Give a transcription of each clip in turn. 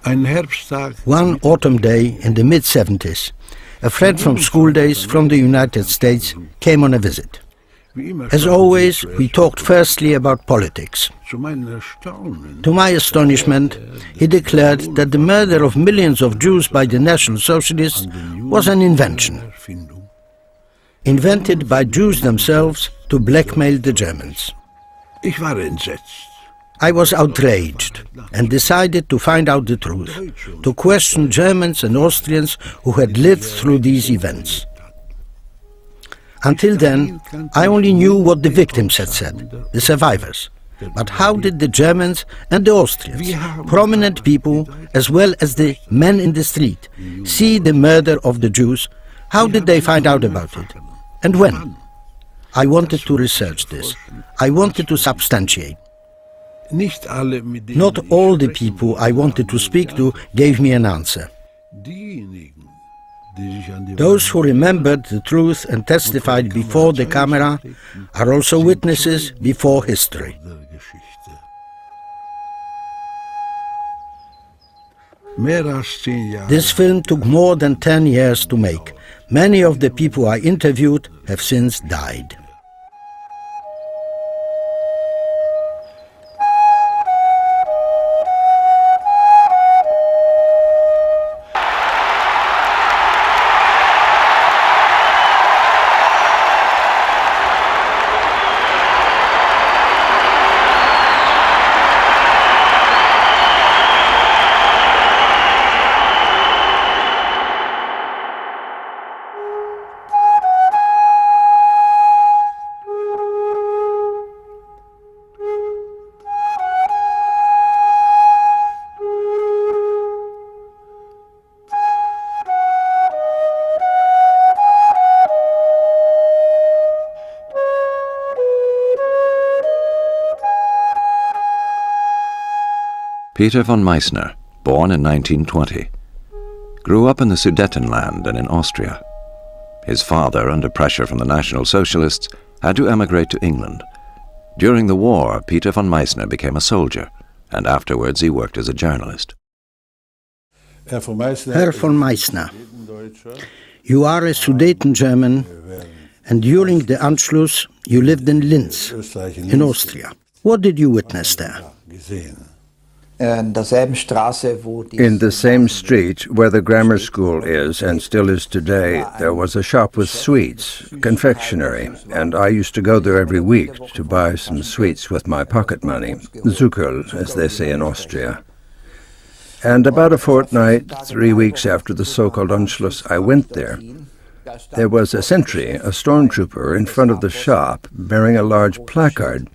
One autumn day in the mid-70s, a friend from school days from the United States came on a visit. As always, we talked firstly about politics. To my astonishment, he declared that the murder of millions of Jews by the National Socialists was an invention, invented by Jews themselves to blackmail the Germans. I was outraged and decided to find out the truth, to question Germans and Austrians who had lived through these events. Until then, I only knew what the victims had said, the survivors. But how did the Germans and the Austrians, prominent people as well as the men in the street, see the murder of the Jews? How did they find out about it? And when? I wanted to research this. I wanted to substantiate. Not all the people I wanted to speak to gave me an answer. Those who remembered the truth and testified before the camera are also witnesses before history. This film took more than 10 years to make. Many of the people I interviewed have since died. Peter von Meissner, born in 1920, grew up in the Sudetenland and in Austria. His father, under pressure from the National Socialists, had to emigrate to England. During the war, Peter von Meissner became a soldier, and afterwards he worked as a journalist. Herr von Meissner, you are a Sudeten German, and during the Anschluss you lived in Linz, in Austria. What did you witness there? In the same street where the grammar school is and still is today, there was a shop with sweets, confectionery, and I used to go there every week to buy some sweets with my pocket money, Zuckerl, as they say in Austria. And about a fortnight, 3 weeks after the so-called Anschluss, I went there. There was a sentry, a stormtrooper, in front of the shop bearing a large placard,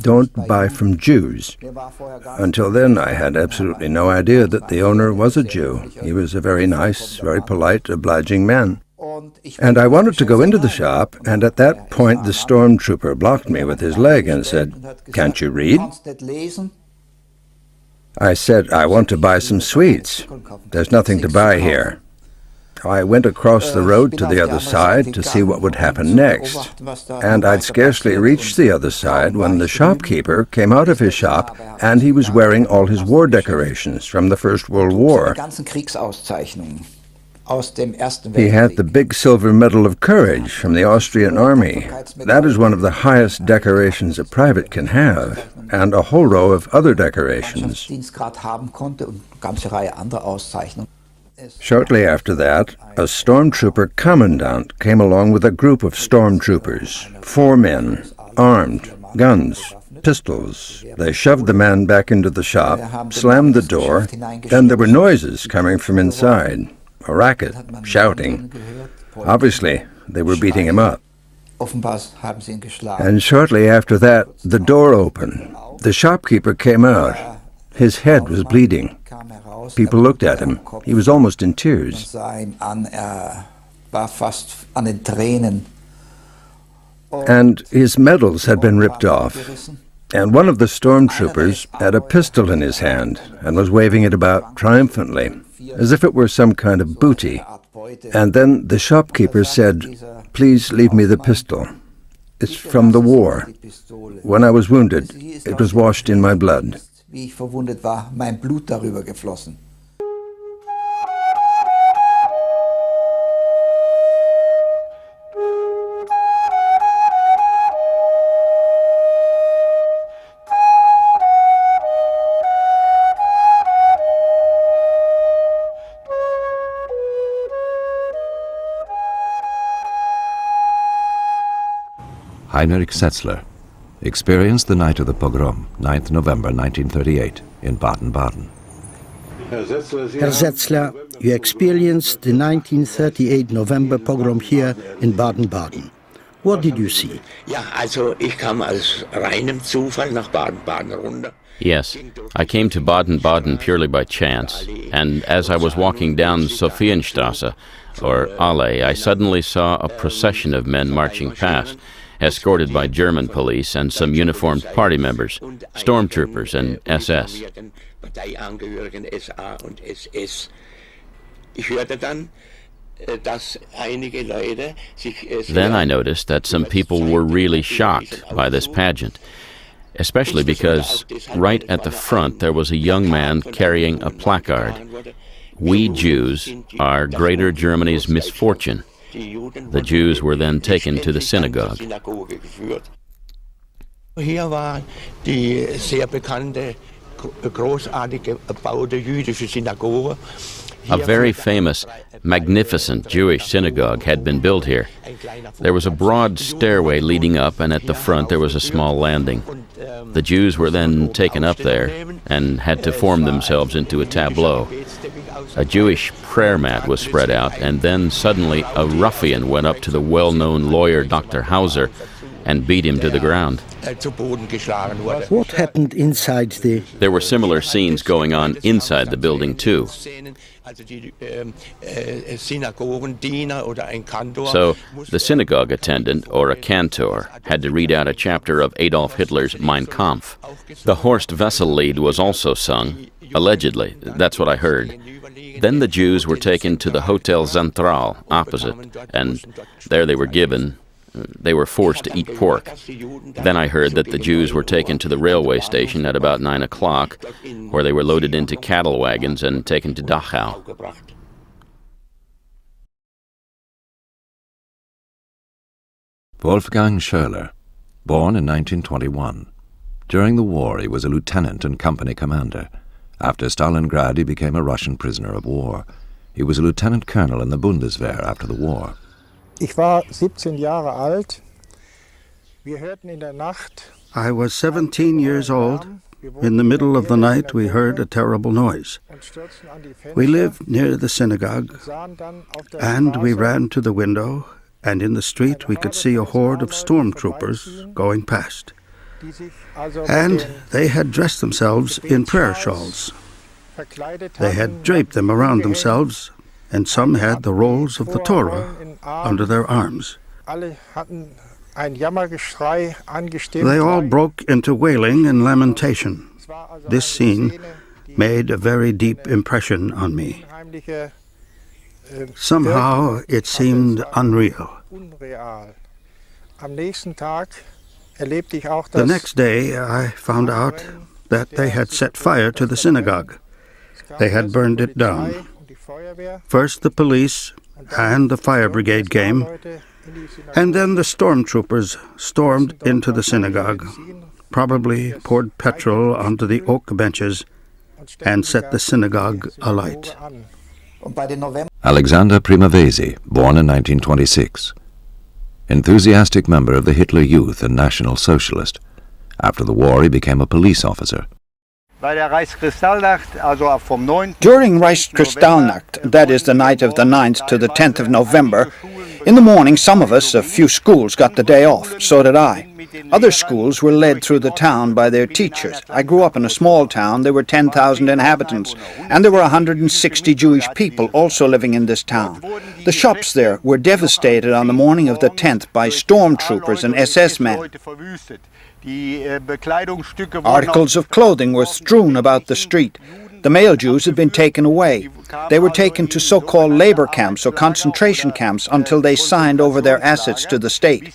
"Don't buy from Jews." Until then, I had absolutely no idea that the owner was a Jew. He was a very nice, very polite, obliging man. And I wanted to go into the shop, and at that point the stormtrooper blocked me with his leg and said, "Can't you read?" I said, "I want to buy some sweets. There's nothing to buy here." I went across the road to the other side to see what would happen next, and I'd scarcely reached the other side when the shopkeeper came out of his shop, and he was wearing all his war decorations from the First World War. He had the big silver Medal of Courage from the Austrian Army. That is one of the highest decorations a private can have, and a whole row of other decorations. Shortly after that, a stormtrooper commandant came along with a group of stormtroopers, 4 men, armed, guns, pistols. They shoved the man back into the shop, slammed the door, and there were noises coming from inside, a racket, shouting. Obviously, they were beating him up. And shortly after that, the door opened. The shopkeeper came out. His head was bleeding. People looked at him. He was almost in tears. And his medals had been ripped off. And one of the stormtroopers had a pistol in his hand and was waving it about triumphantly, as if it were some kind of booty. And then the shopkeeper said, "Please leave me the pistol. It's from the war. When I was wounded, it was washed in my blood." Heinrich Setzler, experienced the night of the pogrom, 9th November 1938, in Baden-Baden. Herr Setzler, you experienced the 1938 November pogrom here in Baden-Baden. What did you see? Yes, I came to Baden-Baden purely by chance, and as I was walking down Sophienstrasse, or Allee, I suddenly saw a procession of men marching past, escorted by German police and some uniformed party members, stormtroopers and SS. Then I noticed that some people were really shocked by this pageant, especially because right at the front there was a young man carrying a placard. "We Jews are Greater Germany's misfortune." The Jews were then taken to the synagogue. Hier war die sehr bekannte, großartig gebaute jüdische Synagoge. A very famous, magnificent Jewish synagogue had been built here. There was a broad stairway leading up, and at the front there was a small landing. The Jews were then taken up there and had to form themselves into a tableau. A Jewish prayer mat was spread out, and then suddenly a ruffian went up to the well-known lawyer Dr. Hauser and beat him to the ground. What happened inside the... There were similar scenes going on inside the building too. So the synagogue attendant, or a cantor, had to read out a chapter of Adolf Hitler's Mein Kampf. The Horst Wessel-Lied was also sung, allegedly, that's what I heard. Then the Jews were taken to the Hotel Central opposite, and there they were forced to eat pork. Then I heard that the Jews were taken to the railway station at about 9 o'clock, where they were loaded into cattle wagons and taken to Dachau. Wolfgang Schöller, born in 1921. During the war, he was a lieutenant and company commander. After Stalingrad, he became a Russian prisoner of war. He was a lieutenant colonel in the Bundeswehr after the war. Ich war 17 Jahre alt. Wir hörten in der Nacht. I was 17 years old. In the middle of the night, we heard a terrible noise. We lived near the synagogue, and we ran to the window, and in the street we could see a horde of stormtroopers going past. And they had dressed themselves in prayer shawls. They had draped them around themselves, and some had the rolls of the Torah under their arms. They all broke into wailing and lamentation. This scene made a very deep impression on me. Somehow it seemed unreal. The next day I found out that they had set fire to the synagogue. They had burned it down. First the police and the fire brigade came, and then the stormtroopers stormed into the synagogue, probably poured petrol onto the oak benches, and set the synagogue alight. Alexander Primavesi, born in 1926. Enthusiastic member of the Hitler Youth and National Socialist. After the war, he became a police officer. During Reichskristallnacht, that is the night of the 9th to the 10th of November, in the morning some of us, a few schools, got the day off. So did I. Other schools were led through the town by their teachers. I grew up in a small town. There were 10,000 inhabitants, and there were 160 Jewish people also living in this town. The shops there were devastated on the morning of the 10th by stormtroopers and SS men. Articles of clothing were strewn about the street. The male Jews had been taken away. They were taken to so-called labor camps or concentration camps until they signed over their assets to the state.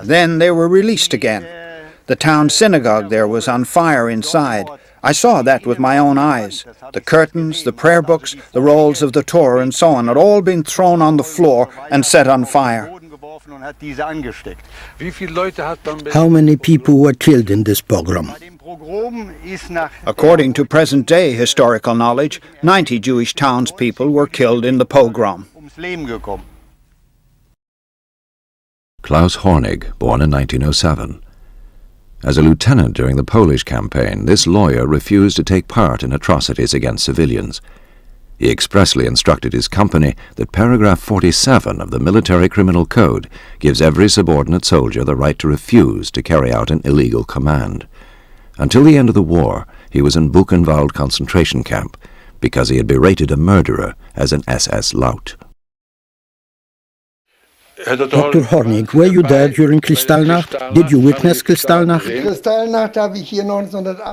Then they were released again. The town synagogue there was on fire inside. I saw that with my own eyes. The curtains, the prayer books, the rolls of the Torah and so on had all been thrown on the floor and set on fire. How many people were killed in this pogrom? According to present-day historical knowledge, 90 Jewish townspeople were killed in the pogrom. Klaus Hornig, born in 1907. As a lieutenant during the Polish campaign, this lawyer refused to take part in atrocities against civilians. He expressly instructed his company that paragraph 47 of the Military Criminal Code gives every subordinate soldier the right to refuse to carry out an illegal command. Until the end of the war, he was in Buchenwald concentration camp because he had berated a murderer as an SS lout. Dr. Hornig, were you there during Kristallnacht? Did you witness Kristallnacht?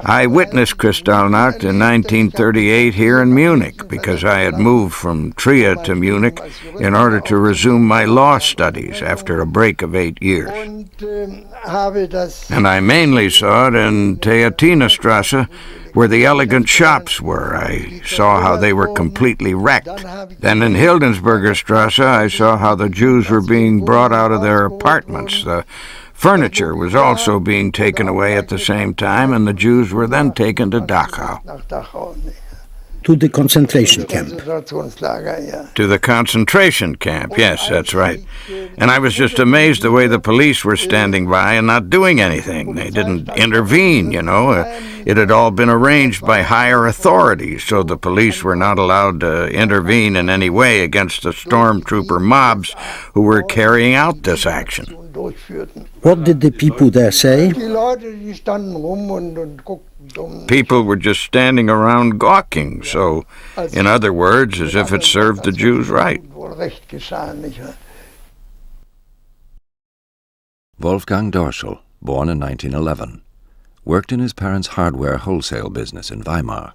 I witnessed Kristallnacht in 1938 here in Munich because I had moved from Trier to Munich in order to resume my law studies after a break of 8 years. And I mainly saw it in Theatinerstrasse, where the elegant shops were. I saw how they were completely wrecked. Then in Hildensberger Strasse, I saw how the Jews were being brought out of their apartments. The furniture was also being taken away at the same time, and the Jews were then taken to Dachau. To the concentration camp. To the concentration camp, yes, that's right. And I was just amazed the way the police were standing by and not doing anything. They didn't intervene, you know. It had all been arranged by higher authorities, so the police were not allowed to intervene in any way against the stormtrooper mobs who were carrying out this action. What did the people there say? People were just standing around gawking, so, in other words, as if it served the Jews right. Wolfgang Dorschel, born in 1911, worked in his parents' hardware wholesale business in Weimar.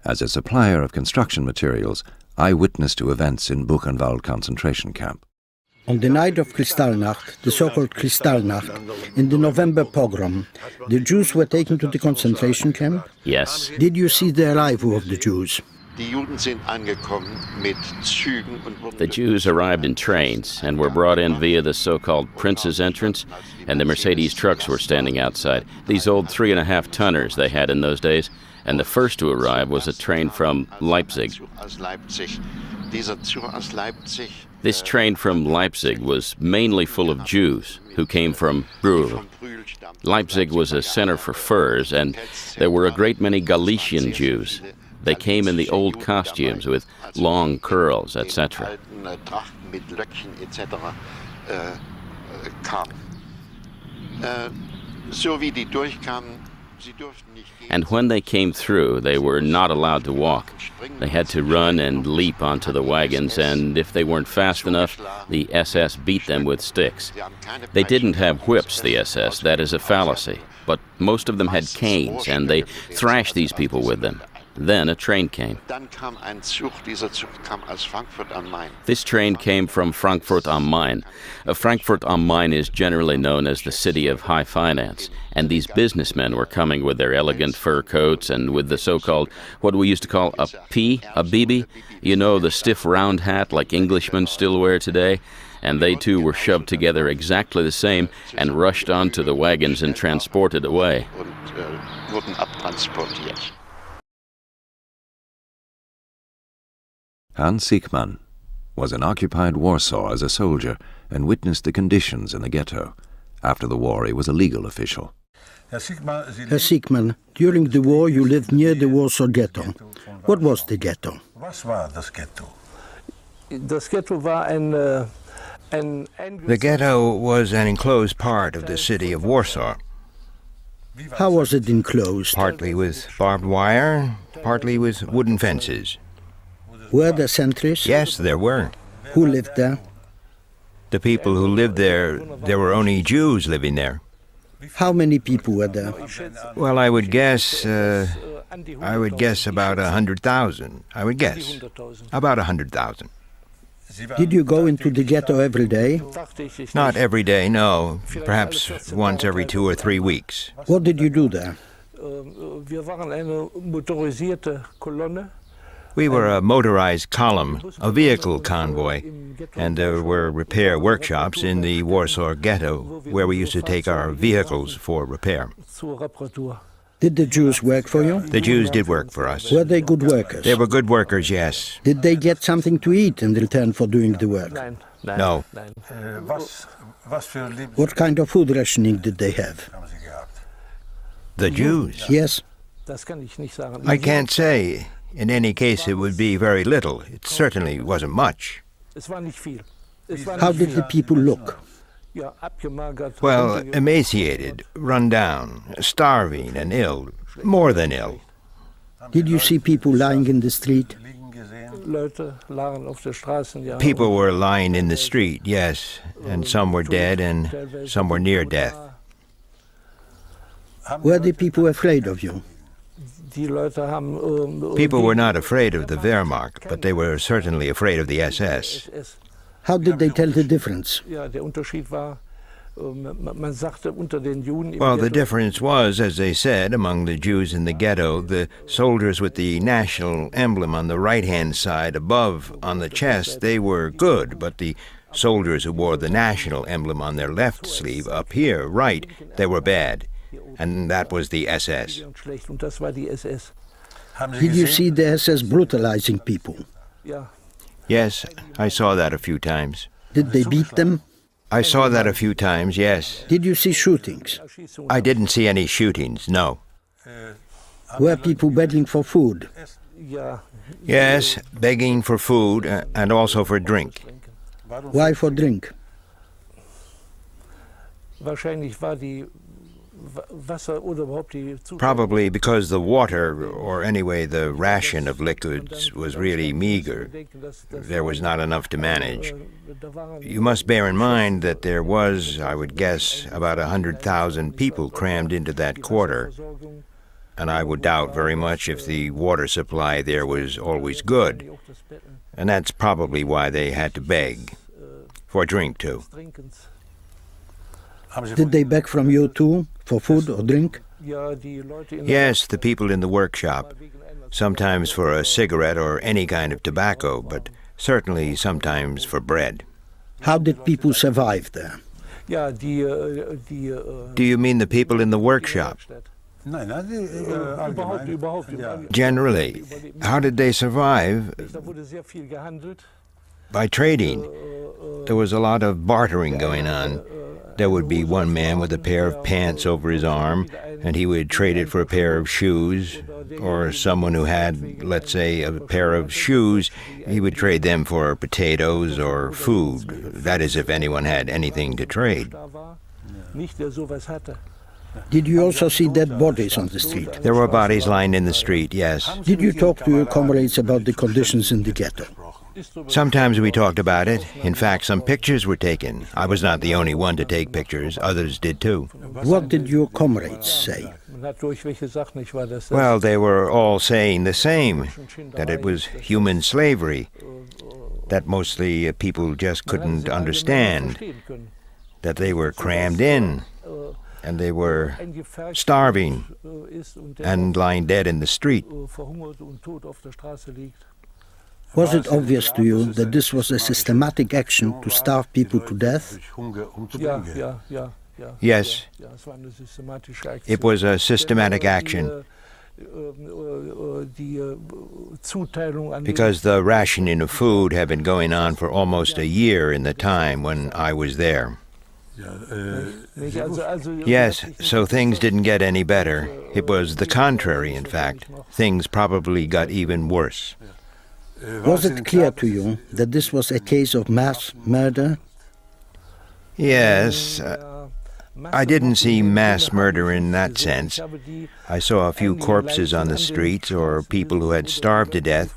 As a supplier of construction materials, I witnessed to events in Buchenwald concentration camp. On the night of Kristallnacht, the so-called Kristallnacht, in the November pogrom, the Jews were taken to the concentration camp? Yes. Did you see the arrival of the Jews? The Jews arrived in trains and were brought in via the so-called Prince's Entrance, and the Mercedes trucks were standing outside. These old 3.5-tonners they had in those days, and the first to arrive was a train from Leipzig. This train from Leipzig was mainly full of Jews who came from Brühl. Leipzig was a center for furs, and there were a great many Galician Jews. They came in the old costumes with long curls, etc. And when they came through, they were not allowed to walk. They had to run and leap onto the wagons, and if they weren't fast enough, the SS beat them with sticks. They didn't have whips, the SS, that is a fallacy, but most of them had canes, and they thrashed these people with them. Then a train came. This train came from Frankfurt am Main. Frankfurt am Main is generally known as the city of high finance, and these businessmen were coming with their elegant fur coats and with the so-called, what we used to call a bibi, you know, the stiff round hat like Englishmen still wear today, and they too were shoved together exactly the same and rushed onto the wagons and transported away. Hans Siekmann was in occupied Warsaw as a soldier and witnessed the conditions in the ghetto. After the war, he was a legal official. Herr Siekmann, during the war you lived near the Warsaw Ghetto. What was the ghetto? The ghetto was an enclosed part of the city of Warsaw. How was it enclosed? Partly with barbed wire, partly with wooden fences. Were there sentries? Yes, there were. Who lived there? The people who lived there were only Jews living there. How many people were there? Well, I would guess about 100,000. I would guess about 100,000. Did you go into the ghetto every day? Not every day, no. Perhaps once every 2 or 3 weeks. What did you do there? We were a motorized column, a vehicle convoy, and there were repair workshops in the Warsaw Ghetto where we used to take our vehicles for repair. Did the Jews work for you? The Jews did work for us. Were they good workers? They were good workers, yes. Did they get something to eat in return for doing the work? No. What kind of food rationing did they have? The Jews? Yes. I can't say. In any case, it would be very little. It certainly wasn't much. How did the people look? Well, emaciated, run down, starving and ill, more than ill. Did you see people lying in the street? People were lying in the street, yes, and some were dead and some were near death. Were the people afraid of you? People were not afraid of the Wehrmacht, but they were certainly afraid of the SS. How did they tell the difference? Well, the difference was, as they said, among the Jews in the ghetto, the soldiers with the national emblem on the right-hand side above on the chest, they were good, but the soldiers who wore the national emblem on their left sleeve up here, right, they were bad. And that was the SS. Did you see the SS brutalizing people? Yes, I saw that a few times. Did they beat them? I saw that a few times, yes. Did you see shootings? I didn't see any shootings, no. Were people begging for food? Yes, begging for food and also for drink. Why for drink? Probably because the water, or anyway the ration of liquids, was really meager. There was not enough to manage. You must bear in mind that there was, I would guess, about 100,000 people crammed into that quarter. And I would doubt very much if the water supply there was always good. And that's probably why they had to beg. For drink, too. Did they beg from you too, for food or drink? Yes, the people in the workshop. Sometimes for a cigarette or any kind of tobacco, but certainly sometimes for bread. How did people survive there? Do you mean the people in the workshop? Generally. How did they survive? By trading. There was a lot of bartering going on. There would be one man with a pair of pants over his arm, and he would trade it for a pair of shoes, or someone who had, let's say, a pair of shoes, he would trade them for potatoes or food. That is, if anyone had anything to trade. Did you also see dead bodies on the street? There were bodies lying in the street, yes. Did you talk to your comrades about the conditions in the ghetto? Sometimes we talked about it. In fact, some pictures were taken. I was not the only one to take pictures. Others did too. What did your comrades say? Well, they were all saying the same, that it was human slavery, that mostly people just couldn't understand, that they were crammed in, and they were starving and lying dead in the street. Was it obvious to you that this was a systematic action to starve people to death? Yes, it was a systematic action because the rationing of food had been going on for almost a year in the time when I was there. Yes, so things didn't get any better. It was the contrary, in fact. Things probably got even worse. Was it clear to you that this was a case of mass murder? Yes. I didn't see mass murder in that sense. I saw a few corpses on the streets or people who had starved to death.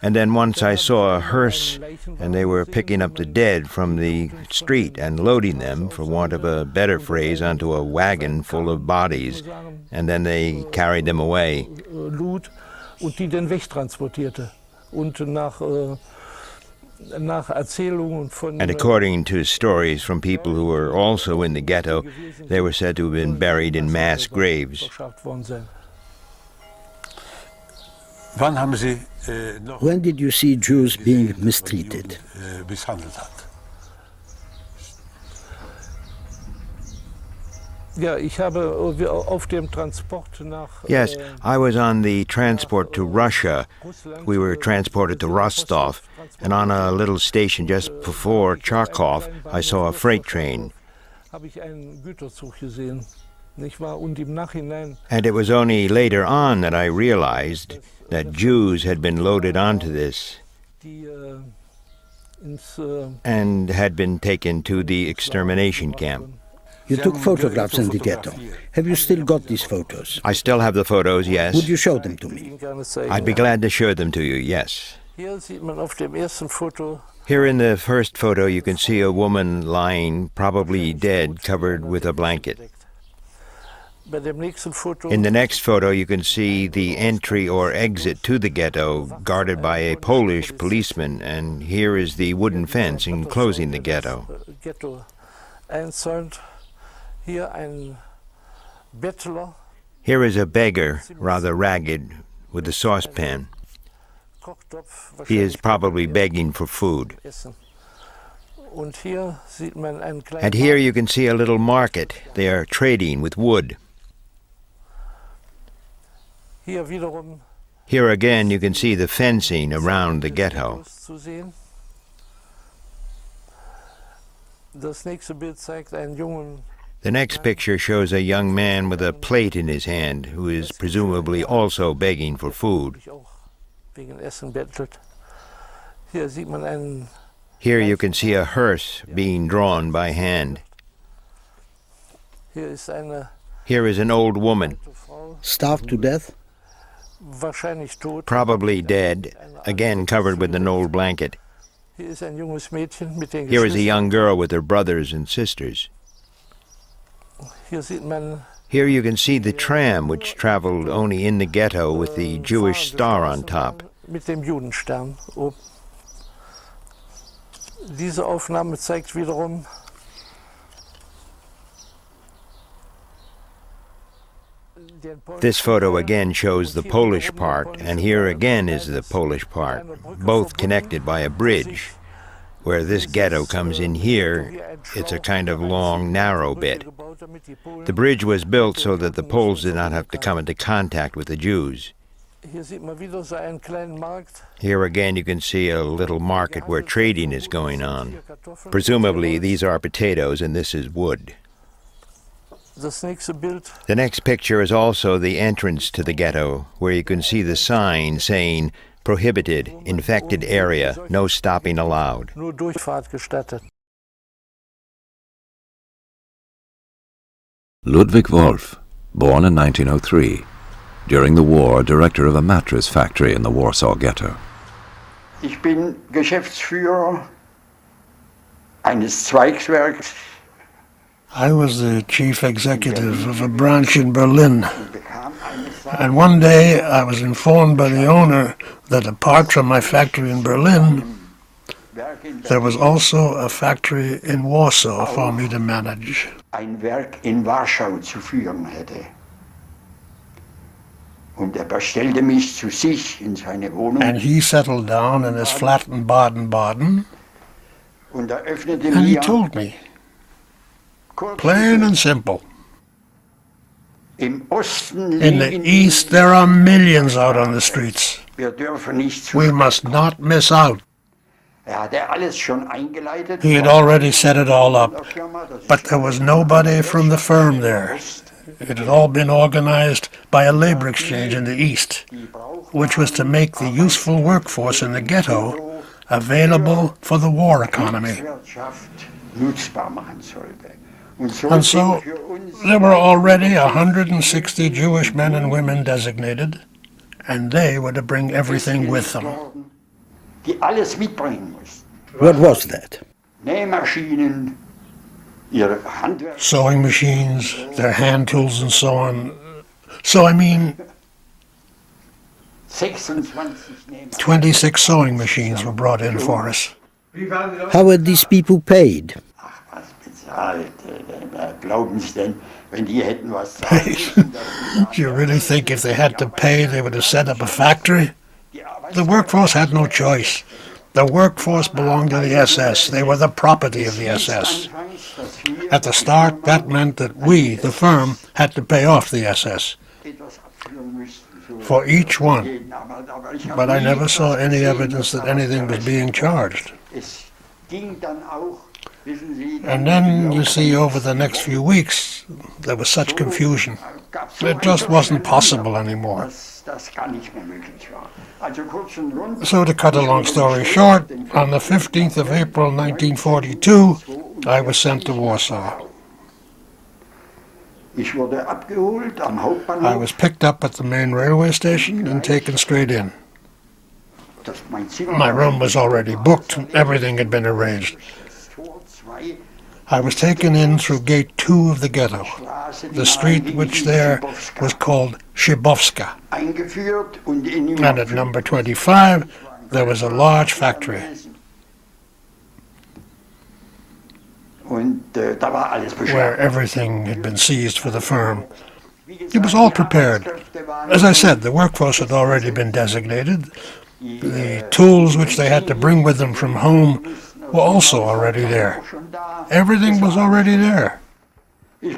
And then once I saw a hearse, and they were picking up the dead from the street and loading them, for want of a better phrase, onto a wagon full of bodies, and then they carried them away. And according to stories from people who were also in the ghetto, they were said to have been buried in mass graves. When did you see Jews being mistreated? Yes, I was on the transport to Russia. We were transported to Rostov, and on a little station just before Charkov, I saw a freight train. And it was only later on that I realized that Jews had been loaded onto this and had been taken to the extermination camp. You took photographs in the ghetto. Have you still got these photos? I still have the photos, yes. Would you show them to me? I'd be glad to show them to you, yes. Here in the first photo you can see a woman lying, probably dead, covered with a blanket. In the next photo you can see the entry or exit to the ghetto guarded by a Polish policeman, and here is the wooden fence enclosing the ghetto. Here is a beggar, rather ragged, with a saucepan. He is probably begging for food. And here you can see a little market. They are trading with wood. Here again you can see the fencing around the ghetto. The next picture shows a young man with a plate in his hand who is presumably also begging for food. Here you can see a hearse being drawn by hand. Here is an old woman. Starved to death? Probably dead, again covered with an old blanket. Here is a young girl with her brothers and sisters. Here you can see the tram which traveled only in the ghetto with the Jewish star on top. This photo again shows the Polish part, and here again is the Polish part, both connected by a bridge. Where this ghetto comes in here, it's a kind of long, narrow bit. The bridge was built so that the Poles did not have to come into contact with the Jews. Here again you can see a little market where trading is going on. Presumably these are potatoes and this is wood. The next picture is also the entrance to the ghetto, where you can see the sign saying, "Prohibited, infected area, no stopping allowed." Ludwig Wolf, born in 1903. During the war, director of a mattress factory in the Warsaw Ghetto. Ich bin Geschäftsführer eines Zweigwerks. I was the chief executive of a branch in Berlin. And one day I was informed by the owner that apart from my factory in Berlin, there was also a factory in Warsaw for me to manage. Ein Werk in Warschau zu führen hätte. Und bestellte mich zu sich in seine Wohnung. And he settled down in his flat in Baden-Baden. Und öffnete and he told me, plain and simple, in the East there are millions out on the streets. We must not miss out. He had already set it all up, but there was nobody from the firm there. It had all been organized by a labor exchange in the East, which was to make the useful workforce in the ghetto available for the war economy. And so there were already 160 Jewish men and women designated, and they were to bring everything with them. What was that? Sewing machines, their hand tools and so on. So I mean, 26 sewing machines were brought in for us. How were these people paid? Do you really think if they had to pay, they would have set up a factory? The workforce had no choice. The workforce belonged to the SS. They were the property of the SS. At the start, that meant that we, the firm, had to pay off the SS for each one. But I never saw any evidence that anything was being charged. And then, you see, over the next few weeks, there was such confusion. It just wasn't possible anymore. So to cut a long story short, on the 15th of April 1942, I was sent to Warsaw. I was picked up at the main railway station and taken straight in. My room was already booked, everything had been arranged. I was taken in through gate 2 of the ghetto, the street which there was called Szybowska. And at number 25 there was a large factory. Where everything had been seized for the firm. It was all prepared. As I said, the workforce had already been designated. The tools which they had to bring with them from home were also already there. Everything was already there. And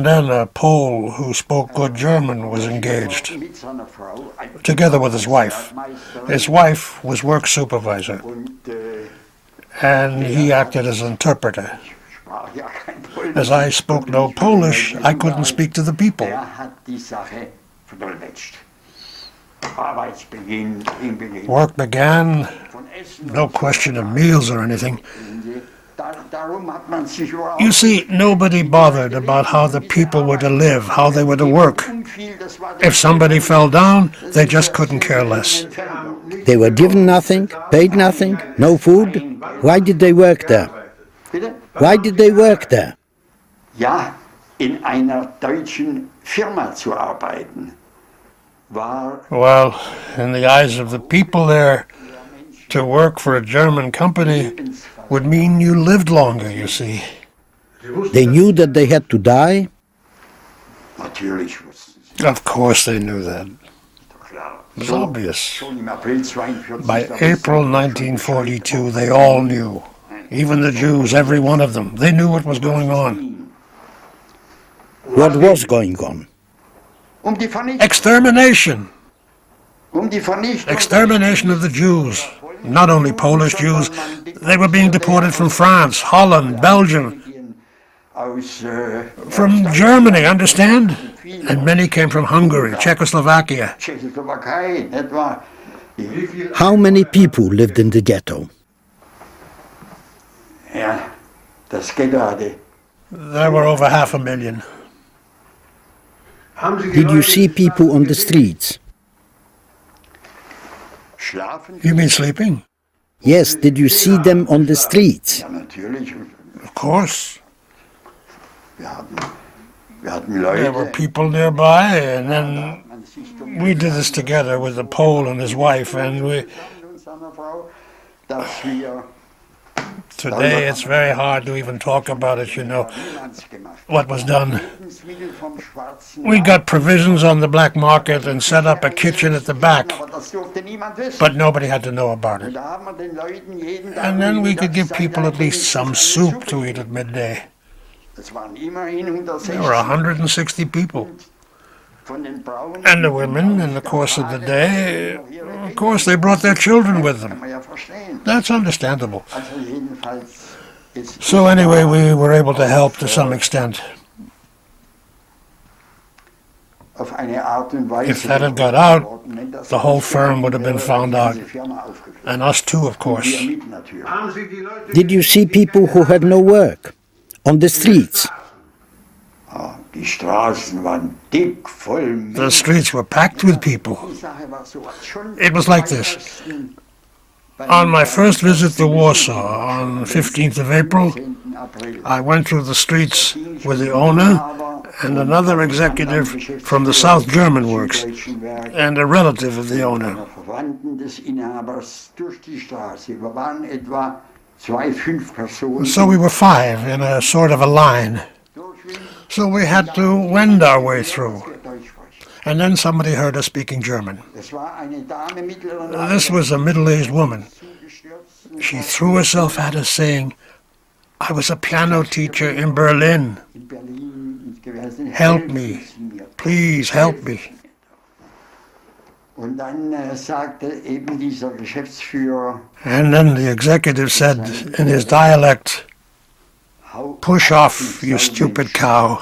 then a Pole who spoke good German was engaged, together with his wife. His wife was work supervisor, and he acted as interpreter. As I spoke no Polish, I couldn't speak to the people. Work began, no question of meals or anything. You see, nobody bothered about how the people were to live, how they were to work. If somebody fell down, they just couldn't care less. They were given nothing, paid nothing, no food. Why did they work there? Why did they work there? Ja, in einer deutschen Firma zu arbeiten. Well, in the eyes of the people there, to work for a German company would mean you lived longer, you see. They knew that they had to die? Of course they knew that. It was obvious. By April 1942, they all knew. Even the Jews, every one of them. They knew what was going on. What was going on? Extermination. Extermination of the Jews. Not only Polish Jews, they were being deported from France, Holland, Belgium, from Germany, understand? And many came from Hungary, Czechoslovakia. How many people lived in the ghetto? There were over 500,000. Did you see people on the streets? You mean sleeping? Yes, did you see them on the streets? Of course. There were people nearby, and then we did this together with the Pole and his wife, and today it's very hard to even talk about it, you know, what was done. We got provisions on the black market and set up a kitchen at the back, but nobody had to know about it. And then we could give people at least some soup to eat at midday. There were 160 people. And the women, in the course of the day, of course, they brought their children with them. That's understandable. So anyway, we were able to help to some extent. If that had got out, the whole firm would have been found out. And us too, of course. Did you see people who had no work on the streets? The streets were packed with people. It was like this. On my first visit to Warsaw on the 15th of April, I went through the streets with the owner and another executive from the South German works and a relative of the owner. So we were 5 in a sort of a line. So we had to wend our way through. And then somebody heard us speaking German. This was a middle-aged woman. She threw herself at us saying, "I was a piano teacher in Berlin. Help me. Please help me." Und dann sagte eben dieser Geschäftsführer, and then the executive said in his dialect, "Push off, you stupid cow."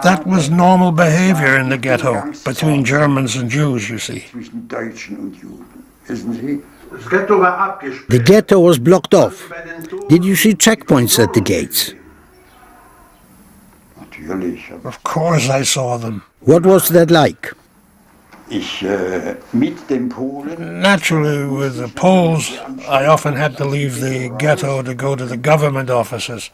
That was normal behavior in the ghetto between Germans and Jews, you see. zwischen Deutschen und Juden, wissen Sie? The ghetto was blocked off. Did you see checkpoints at the gates? Natürlich. Of course I saw them. What was that like? Mit dem Polen. Naturally, with the Poles, I often had to leave the ghetto to go to the government offices.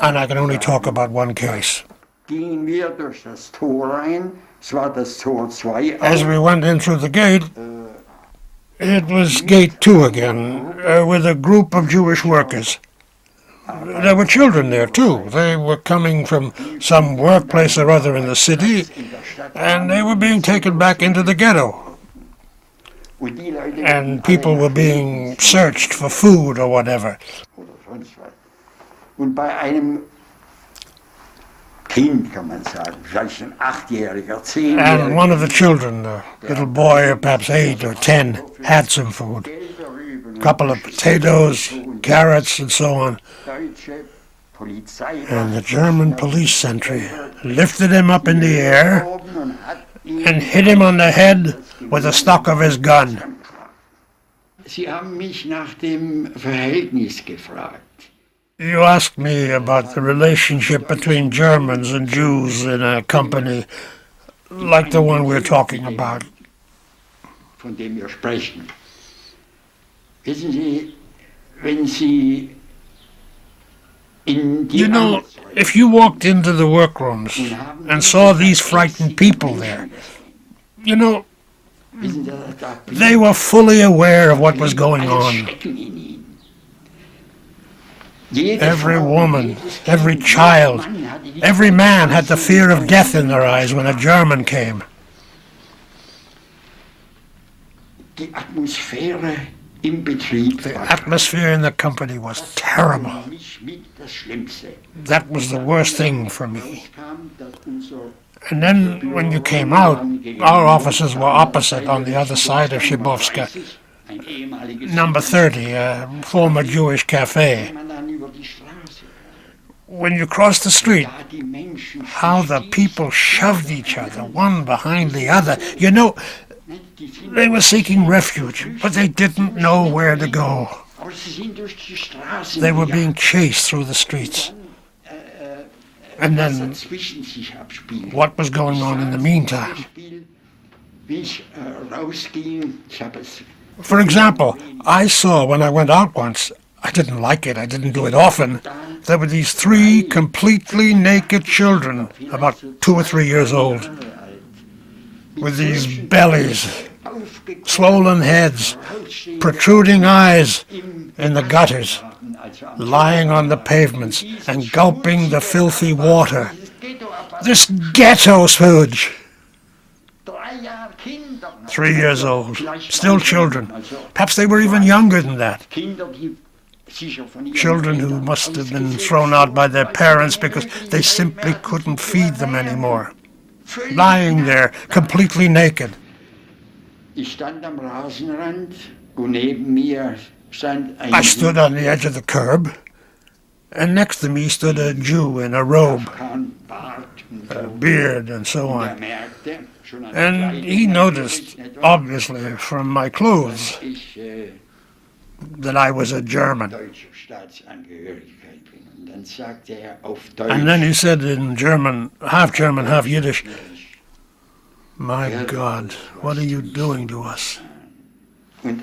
And I can only talk about one case. Gingen wir durch das Tor rein, es war das Tor 2. As we went in through the gate, it was gate 2 again, with a group of Jewish workers. There were children there too. They were coming from some workplace or other in the city, and they were being taken back into the ghetto. And people were being searched for food or whatever. Und bei einem Kind, kann man sagen, vielleicht ein 8-Jähriger, 10-Jähriger. And one of the children, a little boy, perhaps 8 or 10, had some food. A couple of potatoes, carrots, and so on. And the German police sentry lifted him up in the air and hit him on the head with the stock of his gun. Sie haben mich nach dem Verhältnis gefragt. You asked me about the relationship between Germans and Jews in a company like the one we're talking about. Von dem wir sprechen. Wissen Sie, wenn Sie in die You know, if you walked into the workrooms and saw these frightened people there, you know, they were fully aware of what was going on. Every woman, every child, every man had the fear of death in their eyes when a German came. Die Atmosphäre im Betrieb. The atmosphere in the company was terrible. That was the worst thing for me. And then when you came out, our offices were opposite on the other side of Shibovska. Number 30, a former Jewish cafe. When you crossed the street, how the people shoved each other, one behind the other. You know, they were seeking refuge, but they didn't know where to go. They were being chased through the streets. And then, what was going on in the meantime? For example, I saw when I went out once, I didn't like it, I didn't do it often, there were these 3 completely naked children, about 2 or 3 years old, with these bellies, swollen heads, protruding eyes in the gutters, lying on the pavements and gulping the filthy water. This ghetto sewage! 3 years old, still children. Perhaps they were even younger than that. Children who must have been thrown out by their parents because they simply couldn't feed them anymore. Lying there, completely naked. I stood on the edge of the curb, and next to me stood a Jew in a robe, a beard, and so on. And he noticed, obviously, from my clothes, that I was a German. And then he said in German, half Yiddish, "My God, what are you doing to us?" And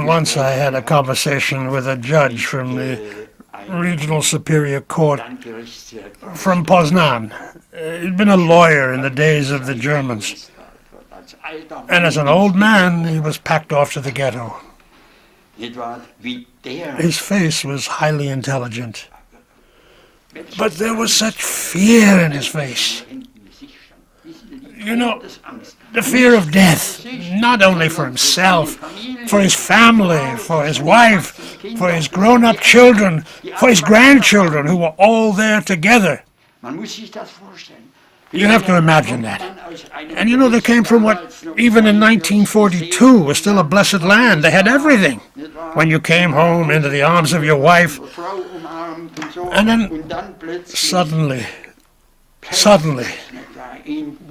once I had a conversation with a judge from the Regional Superior Court from Poznan. He'd been a lawyer in the days of the Germans. And as an old man, he was packed off to the ghetto. His face was highly intelligent. but there was such fear in his face. You know, the fear of death, not only for himself, for his family, for his wife, for his grown-up children, for his grandchildren, who were all there together. You have to imagine that. And you know, they came from what, even in 1942, was still a blessed land. They had everything. When you came home into the arms of your wife, and then suddenly,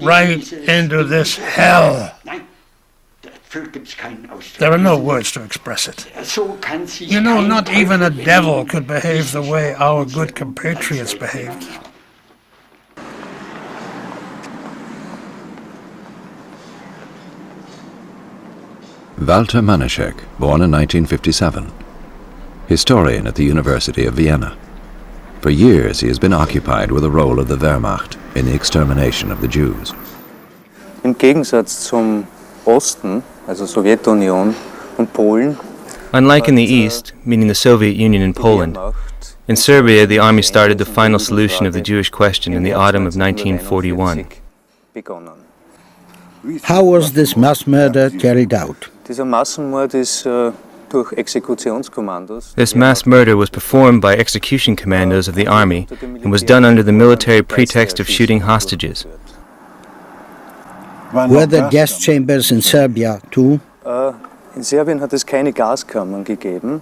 right into this hell. There are no words to express it. You know, not even a devil could behave the way our good compatriots behaved. Walter Manaschek, born in 1957. Historian at the University of Vienna. For years he has been occupied with the role of the Wehrmacht in the extermination of the Jews. Im Gegensatz zum Osten, also Sowjetunion und Polen. Unlike in the East, meaning the Soviet Union and Poland, in Serbia the army started the final solution of the Jewish question in the autumn of 1941. How was this mass murder carried out? Dieser Massenmord ist durch Exekutionskommandos. This mass murder was performed by execution commandos of the army and was done under the military pretext of shooting hostages. Were there gas chambers in Serbia too? In Serbien hat es keine Gaskammern gegeben,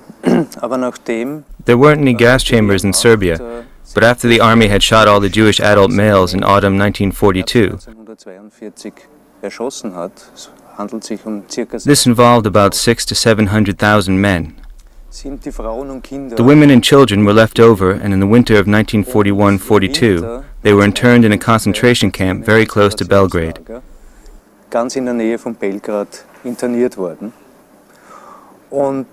aber nachdem There weren't any gas chambers in Serbia, but after the army had shot all the Jewish adult males in autumn 1942, erschossen hat, es handelt sich circa this involved about 600,000 to 700,000 men. sind die Frauen und Kinder. The women and children were left over, and in the winter of 1941-42, they were interned in a concentration camp very close to Belgrade. Ganz in der Nähe von Belgrad interniert worden. Und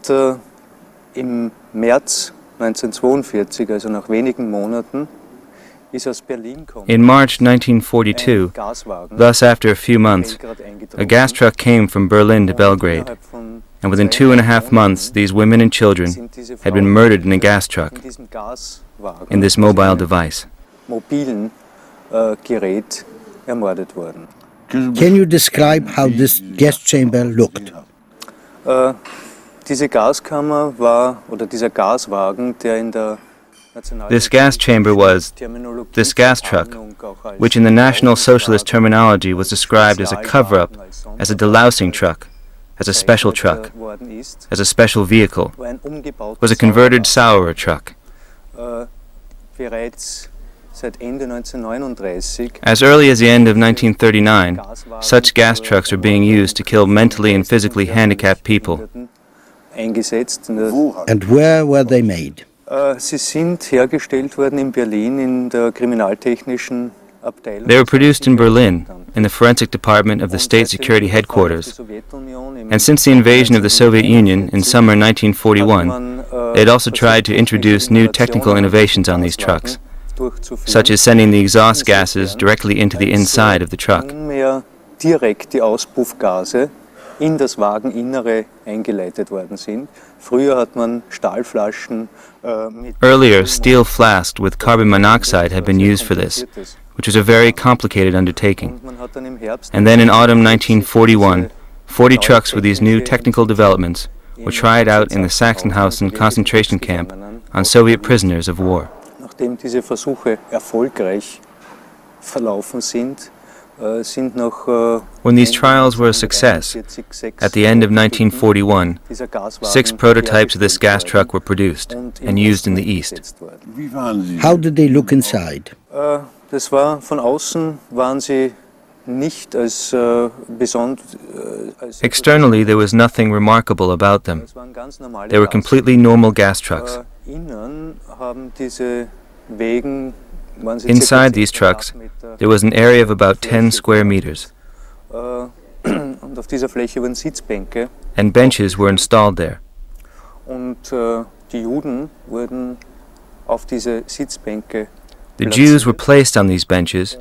im März 1942, also nach wenigen Monaten, in March 1942, thus after a few months, a gas truck came from Berlin to Belgrade, and within 2.5 months these women and children had been murdered in a gas truck, in this mobile device. Mobilen Gerät ermordet worden. Can you describe how this gas chamber looked? Diese Gaskammer war, oder dieser Gaswagen, der in der This gas chamber was, this gas truck, which in the National Socialist terminology was described as a cover-up, as a delousing truck, as a special truck, as a special vehicle, was a converted Sauerer truck. As early as the end of 1939, such gas trucks were being used to kill mentally and physically handicapped people. And where were they made? Sie sind hergestellt worden in Berlin in der kriminaltechnischen Abteilung. They were produced in Berlin, in the forensic department of the State Security Headquarters. And since the invasion of the Soviet Union in summer 1941, they had also tried to introduce new technical innovations on these trucks, such as sending the exhaust gases directly into the inside of the truck. Direkt die Auspuffgase in das Wageninnere eingeleitet worden sind. Früher hat man Stahlflaschen Earlier, steel flasks with carbon monoxide had been used for this, which was a very complicated undertaking. And then in autumn 1941, 40 trucks with these new technical developments were tried out in the Sachsenhausen concentration camp on Soviet prisoners of war. Nachdem diese Versuche erfolgreich verlaufen sind, when these trials were a success, at the end of 1941, 6 prototypes of this gas truck were produced and used in the East. How did they look inside? Das war, von außen waren sie nicht als Externally, there was nothing remarkable about them. They were completely normal gas trucks. Innen haben diese Wegen Inside these trucks, there was an area of about 10 square meters, und auf dieser Fläche waren Sitzbänke. And benches were installed there. Und die Juden wurden auf diese Sitzbänke The Jews were placed on these benches,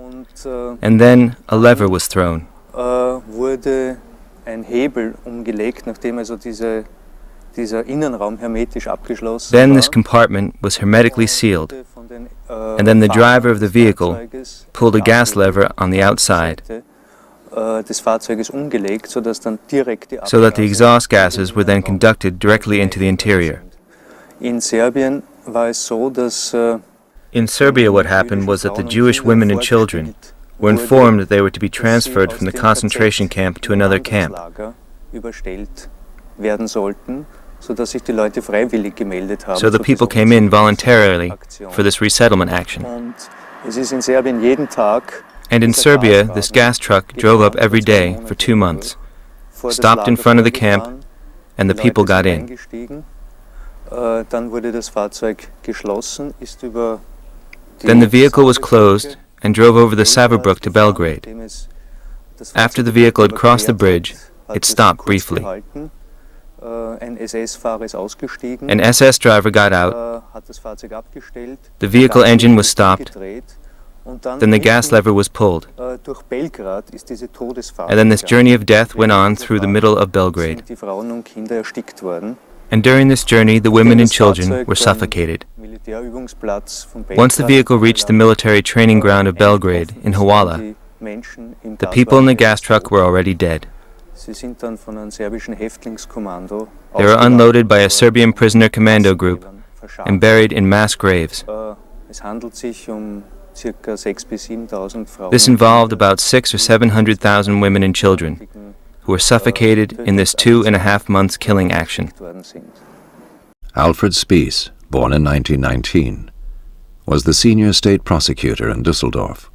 and then a lever was thrown. Wurde ein Hebel umgelegt, nachdem also dieser Innenraum hermetisch abgeschlossen Then war. this compartment was hermetically sealed, and then the driver of the vehicle pulled a gas lever on the outside so that the exhaust gases were then conducted directly into the interior. In Serbia, what happened was that the Jewish women and children were informed that they were to be transferred from the concentration camp to another camp. So the people came in voluntarily for this resettlement action. And in Serbia, this gas truck drove up every day for 2 months, stopped in front of the camp, and the people got in. Then the vehicle was closed and drove over the Saverbrook to Belgrade. After the vehicle had crossed the bridge, it stopped briefly. An SS driver got out, the vehicle engine was stopped, then the gas lever was pulled, and then this journey of death went on through the middle of Belgrade. And during this journey, the women and children were suffocated. Once the vehicle reached the military training ground of Belgrade in Hawala, the people in the gas truck were already dead. They were unloaded by a Serbian prisoner commando group and buried in mass graves. This involved about 600,000 or 700,000 women and children who were suffocated in this 2.5 months killing action. Alfred Spies, born in 1919, was the senior state prosecutor in Düsseldorf,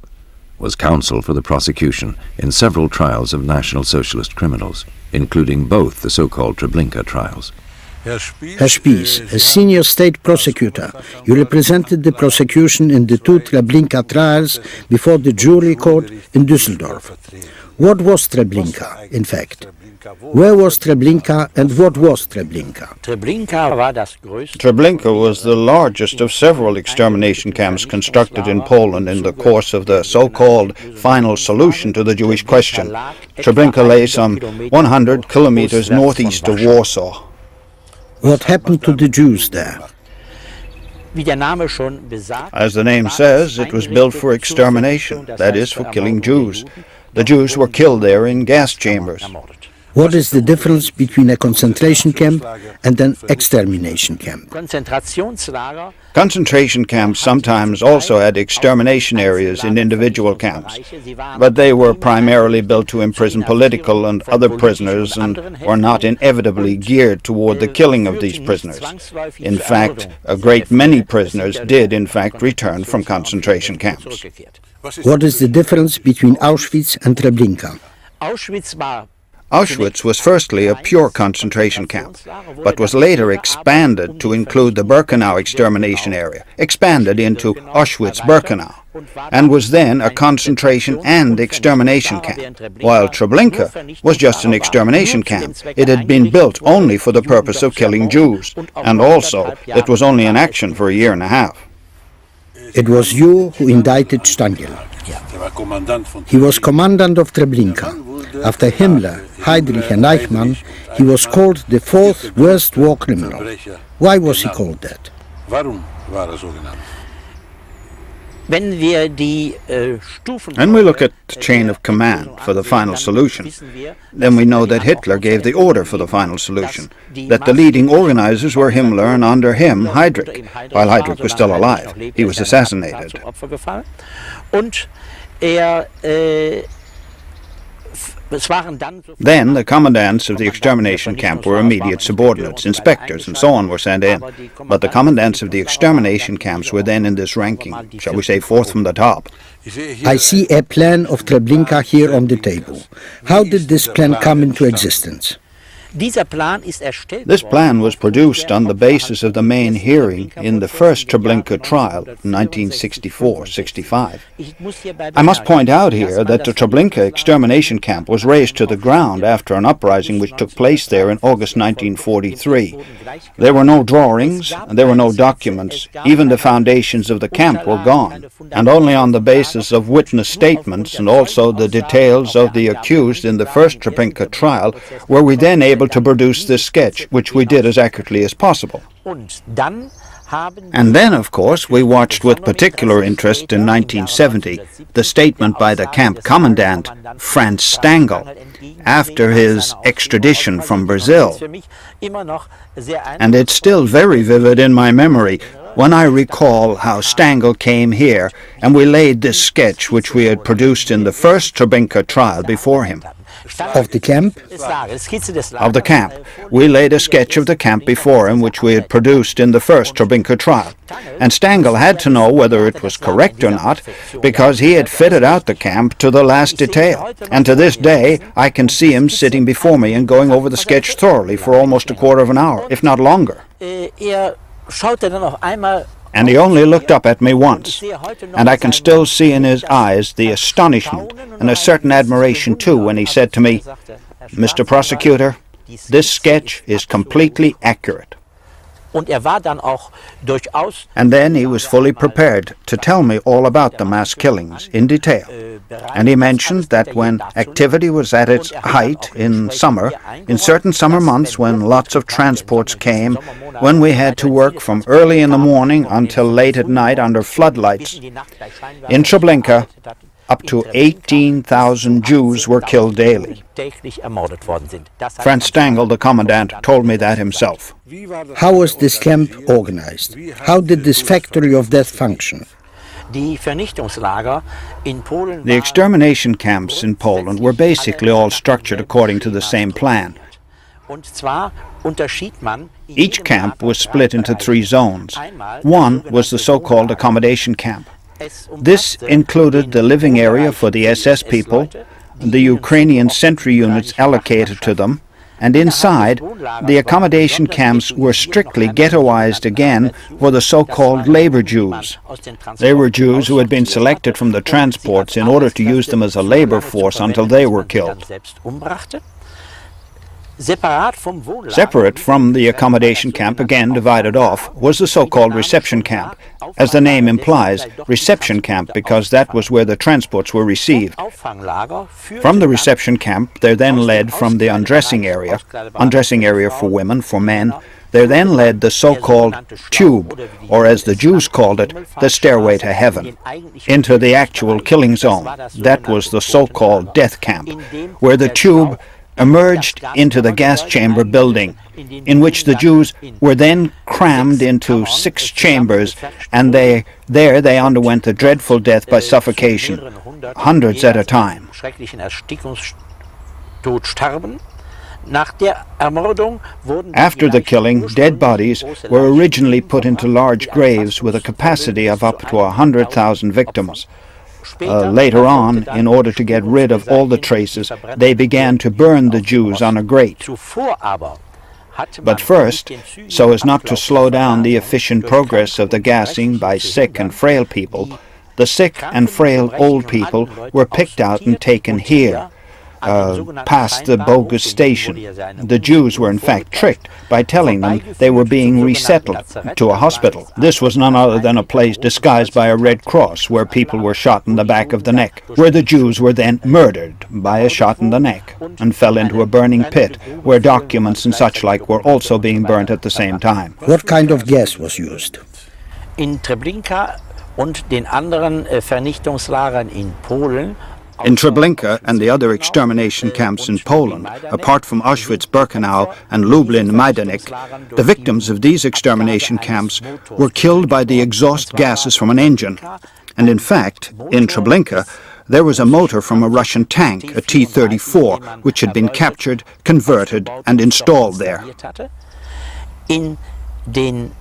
was counsel for the prosecution in several trials of National Socialist criminals, including both the so-called Treblinka trials. Herr Spies, as senior state prosecutor, you represented the prosecution in the 2 Treblinka trials before the jury court in Düsseldorf. What was Treblinka, in fact? Where was Treblinka and what was Treblinka? Treblinka was the largest of several extermination camps constructed in Poland in the course of the so-called final solution to the Jewish question. Treblinka lay some 100 kilometers northeast of Warsaw. What happened to the Jews there? As the name says, it was built for extermination, that is, for killing Jews. The Jews were killed there in gas chambers. What is the difference between a concentration camp and an extermination camp? Concentration camps sometimes also had extermination areas in individual camps, but they were primarily built to imprison political and other prisoners and were not inevitably geared toward the killing of these prisoners. In fact, a great many prisoners did in fact return from concentration camps. What is the difference between Auschwitz and Treblinka? Auschwitz was firstly a pure concentration camp, but was later expanded to include the Birkenau extermination area, expanded into Auschwitz-Birkenau, and was then a concentration and extermination camp, while Treblinka was just an extermination camp. It had been built only for the purpose of killing Jews, and also it was only in action for a year and a half. It was you who indicted Stangl. He was commandant of Treblinka. After Himmler, Heydrich and Eichmann, he was called the 4th worst war criminal. Why was he called that? When we look at the chain of command for the final solution, then we know that Hitler gave the order for the final solution, that the leading organizers were Himmler and under him Heydrich. While Heydrich was still alive, he was assassinated. Then the commandants of the extermination camp were immediate subordinates, inspectors and so on were sent in. But the commandants of the extermination camps were then in this ranking, shall we say 4th from the top. I see a plan of Treblinka here on the table. How did this plan come into existence? This plan was produced on the basis of the main hearing in the first Treblinka trial in 1964-65. I must point out here that the Treblinka extermination camp was razed to the ground after an uprising which took place there in August 1943. There were no drawings, and there were no documents. Even the foundations of the camp were gone, and only on the basis of witness statements and also the details of the accused in the first Treblinka trial were we then able to produce this sketch, which we did as accurately as possible. And then, of course, we watched with particular interest in 1970 the statement by the camp commandant, Franz Stangl, after his extradition from Brazil. And it's still very vivid in my memory when I recall how Stangl came here and we laid this sketch which we had produced in the first Treblinka trial before him. Of the camp? Of the camp. We laid a sketch of the camp before him which we had produced in the first Treblinka trial. And Stangl had to know whether it was correct or not because he had fitted out the camp to the last detail. And to this day I can see him sitting before me and going over the sketch thoroughly for almost a quarter of an hour, if not longer. And he only looked up at me once, and I can still see in his eyes the astonishment and a certain admiration too when he said to me, "Mr. Prosecutor, this sketch is completely accurate." And then he was fully prepared to tell me all about the mass killings in detail. And he mentioned that when activity was at its height in summer, in certain summer months when lots of transports came, when we had to work from early in the morning until late at night under floodlights, in Treblinka, up to 18,000 Jews were killed daily. Franz Stangl, the commandant, told me that himself. How was this camp organized? How did this factory of death function? The extermination camps in Poland were basically all structured according to the same plan. Each camp was split into 3 zones. One was the so-called accommodation camp. This included the living area for the SS people, the Ukrainian sentry units allocated to them, and inside, the accommodation camps were strictly ghettoized again for the so-called labor Jews. They were Jews who had been selected from the transports in order to use them as a labor force until they were killed. Separate from the accommodation camp, again divided off, was the so-called reception camp. As the name implies, reception camp because that was where the transports were received. From the reception camp, they then led from the undressing area for women, for men, they then led the so-called tube, or as the Jews called it, the stairway to heaven, into the actual killing zone. That was the so-called death camp, where the tube emerged into the gas chamber building, in which the Jews were then crammed into 6 chambers, and there they underwent the dreadful death by suffocation, hundreds at a time. After the killing, dead bodies were originally put into large graves with a capacity of up to 100,000 victims. Later on, in order to get rid of all the traces, they began to burn the Jews on a grate. But first, so as not to slow down the efficient progress of the gassing by sick and frail people, the sick and frail old people were picked out and taken here, past the bogus station. The Jews were in fact tricked by telling them they were being resettled to a hospital. This was none other than a place disguised by a Red Cross where people were shot in the back of the neck, where the Jews were then murdered by a shot in the neck and fell into a burning pit where documents and such like were also being burnt at the same time. What kind of gas was used? In Treblinka und den anderen Vernichtungslagern in Polen. In Treblinka and the other extermination camps in Poland, apart from Auschwitz-Birkenau and Lublin-Majdanek, the victims of these extermination camps were killed by the exhaust gases from an engine. And in fact, in Treblinka, there was a motor from a Russian tank, a T-34, which had been captured, converted, and installed there. In den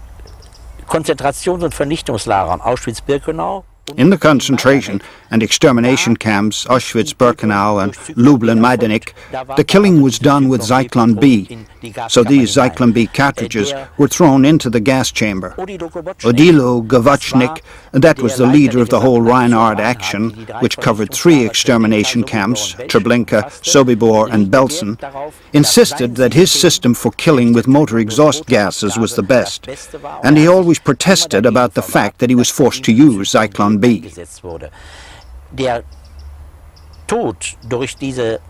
Konzentrations- und Vernichtungslagern Auschwitz-Birkenau. In the concentration and extermination camps, Auschwitz-Birkenau and Lublin-Majdanek, the killing was done with Zyklon B. So these Zyklon B cartridges were thrown into the gas chamber. Odilo Gavachnik, that was the leader of the whole Reinhard action, which covered 3 extermination camps, Treblinka, Sobibor and Belsen, insisted that his system for killing with motor exhaust gases was the best, and he always protested about the fact that he was forced to use Zyklon B. Der Tod durch diese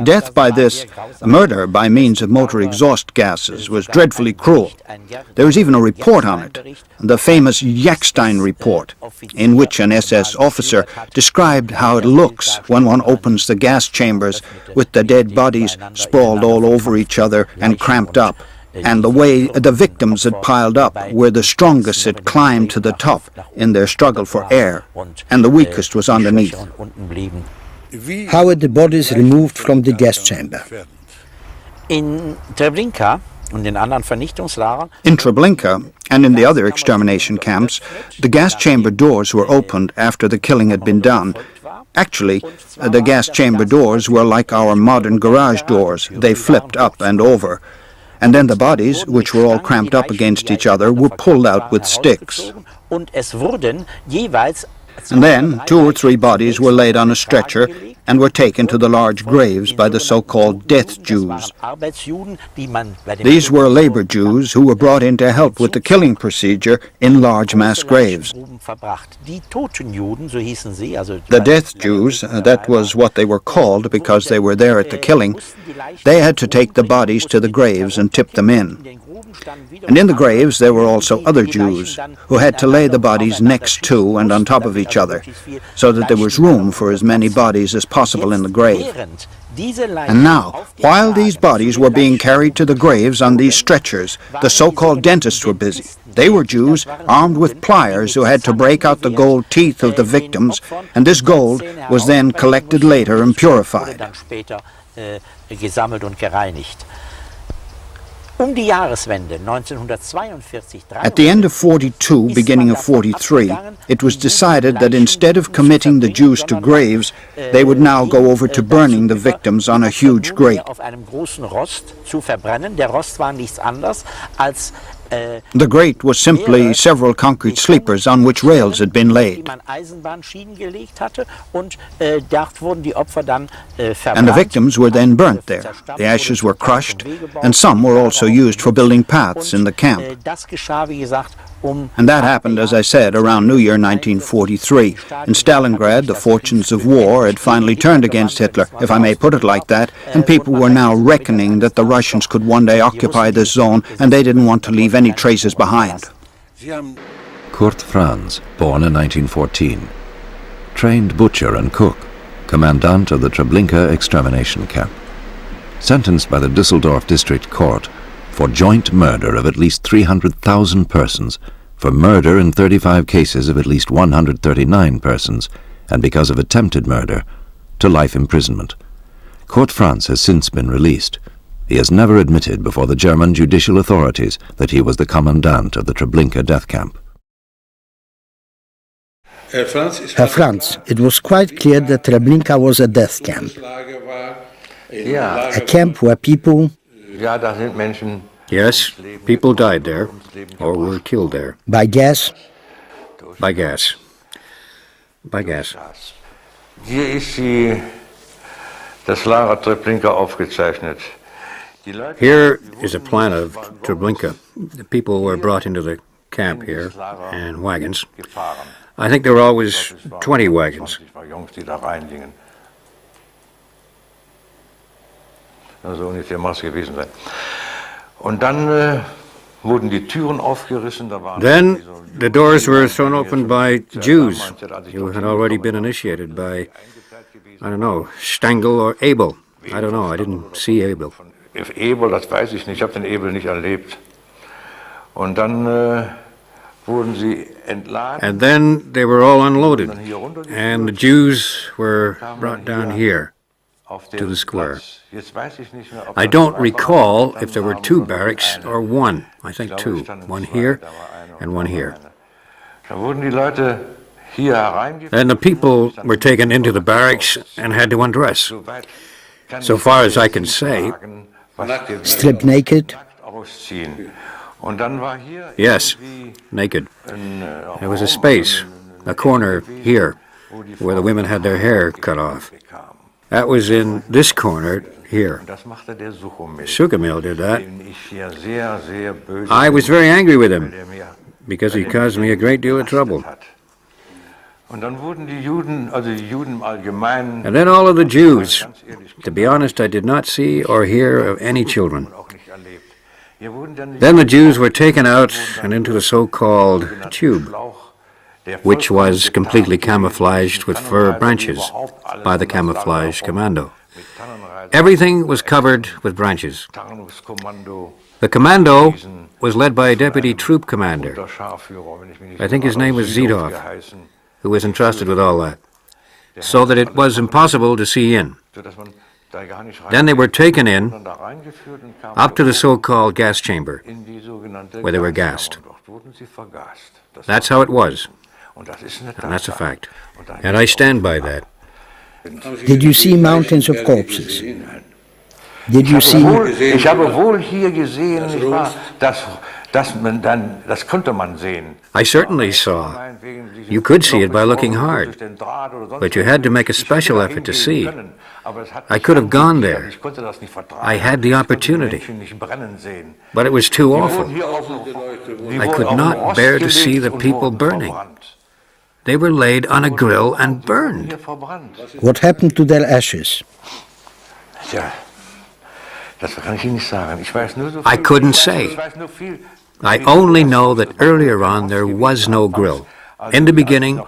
Death by this murder by means of motor exhaust gases was dreadfully cruel. There was even a report on it, the famous Jackstein report, in which an SS officer described how it looks when one opens the gas chambers with the dead bodies sprawled all over each other and cramped up, and the way the victims had piled up, where the strongest had climbed to the top in their struggle for air, and the weakest was underneath. How were the bodies removed from the gas chamber? In Treblinka and in anderen Vernichtungslagern. In Treblinka and in the other extermination camps, the gas chamber doors were opened after the killing had been done. Actually, the gas chamber doors were like our modern garage doors. They flipped up and over. And then the bodies, which were all cramped up against each other, were pulled out with sticks. And then 2 or 3 bodies were laid on a stretcher and were taken to the large graves by the so-called death Jews. These were labor Jews who were brought in to help with the killing procedure in large mass graves. The death Jews, that was what they were called because they were there at the killing, they had to take the bodies to the graves and tip them in. And in the graves there were also other Jews who had to lay the bodies next to and on top of each other, so that there was room for as many bodies as possible in the grave. And now, while these bodies were being carried to the graves on these stretchers, the so-called dentists were busy. They were Jews armed with pliers who had to break out the gold teeth of the victims, and this gold was then collected later and purified. At the end of 42, beginning of 43, it was decided that instead of committing the Jews to graves, they would now go over to burning the victims on a huge grate. The grate was simply several concrete sleepers on which rails had been laid. And the victims were then burnt there. The ashes were crushed, and some were also used for building paths in the camp. And that happened, as I said, around New Year 1943. In Stalingrad, the fortunes of war had finally turned against Hitler, if I may put it like that, and people were now reckoning that the Russians could one day occupy this zone, and they didn't want to leave any traces behind. Kurt Franz, born in 1914. Trained butcher and cook, commandant of the Treblinka extermination camp. Sentenced by the Düsseldorf District Court for joint murder of at least 300,000 persons, for murder in 35 cases of at least 139 persons, and because of attempted murder, to life imprisonment. Kurt Franz has since been released. He has never admitted before the German judicial authorities that he was the commandant of the Treblinka death camp. Herr Franz, it was quite clear that Treblinka was a death camp. A camp where people... Yes, people died there, or were killed there. By gas? By gas. By gas. Hier ist das Lager Treblinka aufgezeichnet. Here is a plan of Treblinka. The people were brought into the camp here in wagons. I think there were always 20 wagons. Also ungefähr muss es gewesen sein. Und dann wurden die Türen aufgerissen. Then the doors were thrown open by Jews who had already been initiated by, I don't know, Stengel or Abel. I don't know, I didn't see Abel. If Abel, das weiß ich nicht, ich habe den Abel nicht erlebt. Und dann wurden sie entladen. And then they were all unloaded, and the Jews were brought down here to the square. I don't recall if there were 2 barracks or 1. I think 2. One here and one here. And the people were taken into the barracks and had to undress. So far as I can say, stripped naked? Yes, naked. There was a space, a corner here, where the women had their hair cut off. That was in this corner here. Sugamil did that. I was very angry with him because he caused me a great deal of trouble. Und dann wurden die Juden, also die Juden im Allgemeinen. And then all of the Jews. To be honest, I did not see or hear of any children. Then the Jews were taken out and into the so-called tube, which was completely camouflaged with fir branches by the camouflage commando. Everything was covered with branches. The commando was led by a deputy troop commander. I think his name was Zidov, who was entrusted with all that, so that it was impossible to see in. Then they were taken in, up to the so-called gas chamber, where they were gassed. That's how it was, and that's a fact. And I stand by that. Did you see mountains of corpses? Did you see... Ich habe wohl hier gesehen, nicht wahr, das konnte man sehen. I certainly saw. You could see it by looking hard, but you had to make a special effort to see. I could have gone there. I had the opportunity, but it was too awful. I could not bear to see the people burning. They were laid on a grill and burned. What happened to their ashes? I couldn't say. I only know that earlier on there was no grill. In the beginning,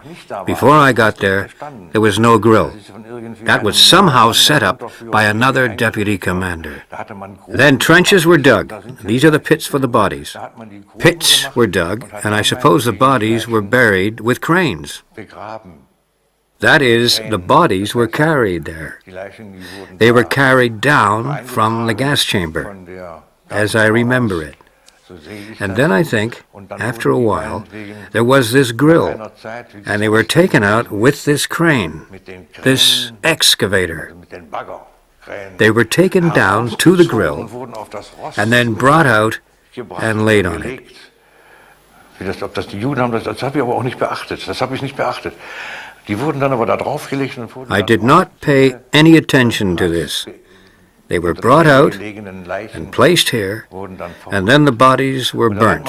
before I got there was no grill. That was somehow set up by another deputy commander. Then trenches were dug. These are the pits for the bodies. Pits were dug, and I suppose the bodies were buried with cranes. That is, the bodies were carried there. They were carried down from the gas chamber, as I remember it. And then I think, after a while, there was this grill, and they were taken out with this crane, this excavator. They were taken down to the grill, and then brought out and laid on it. Das die Juden haben, das habe ich aber auch nicht beachtet. Das habe ich nicht beachtet. Die wurden dann aber da draufgelegt und wurden. I did not pay any attention to this. They were brought out and placed here, and then the bodies were burnt.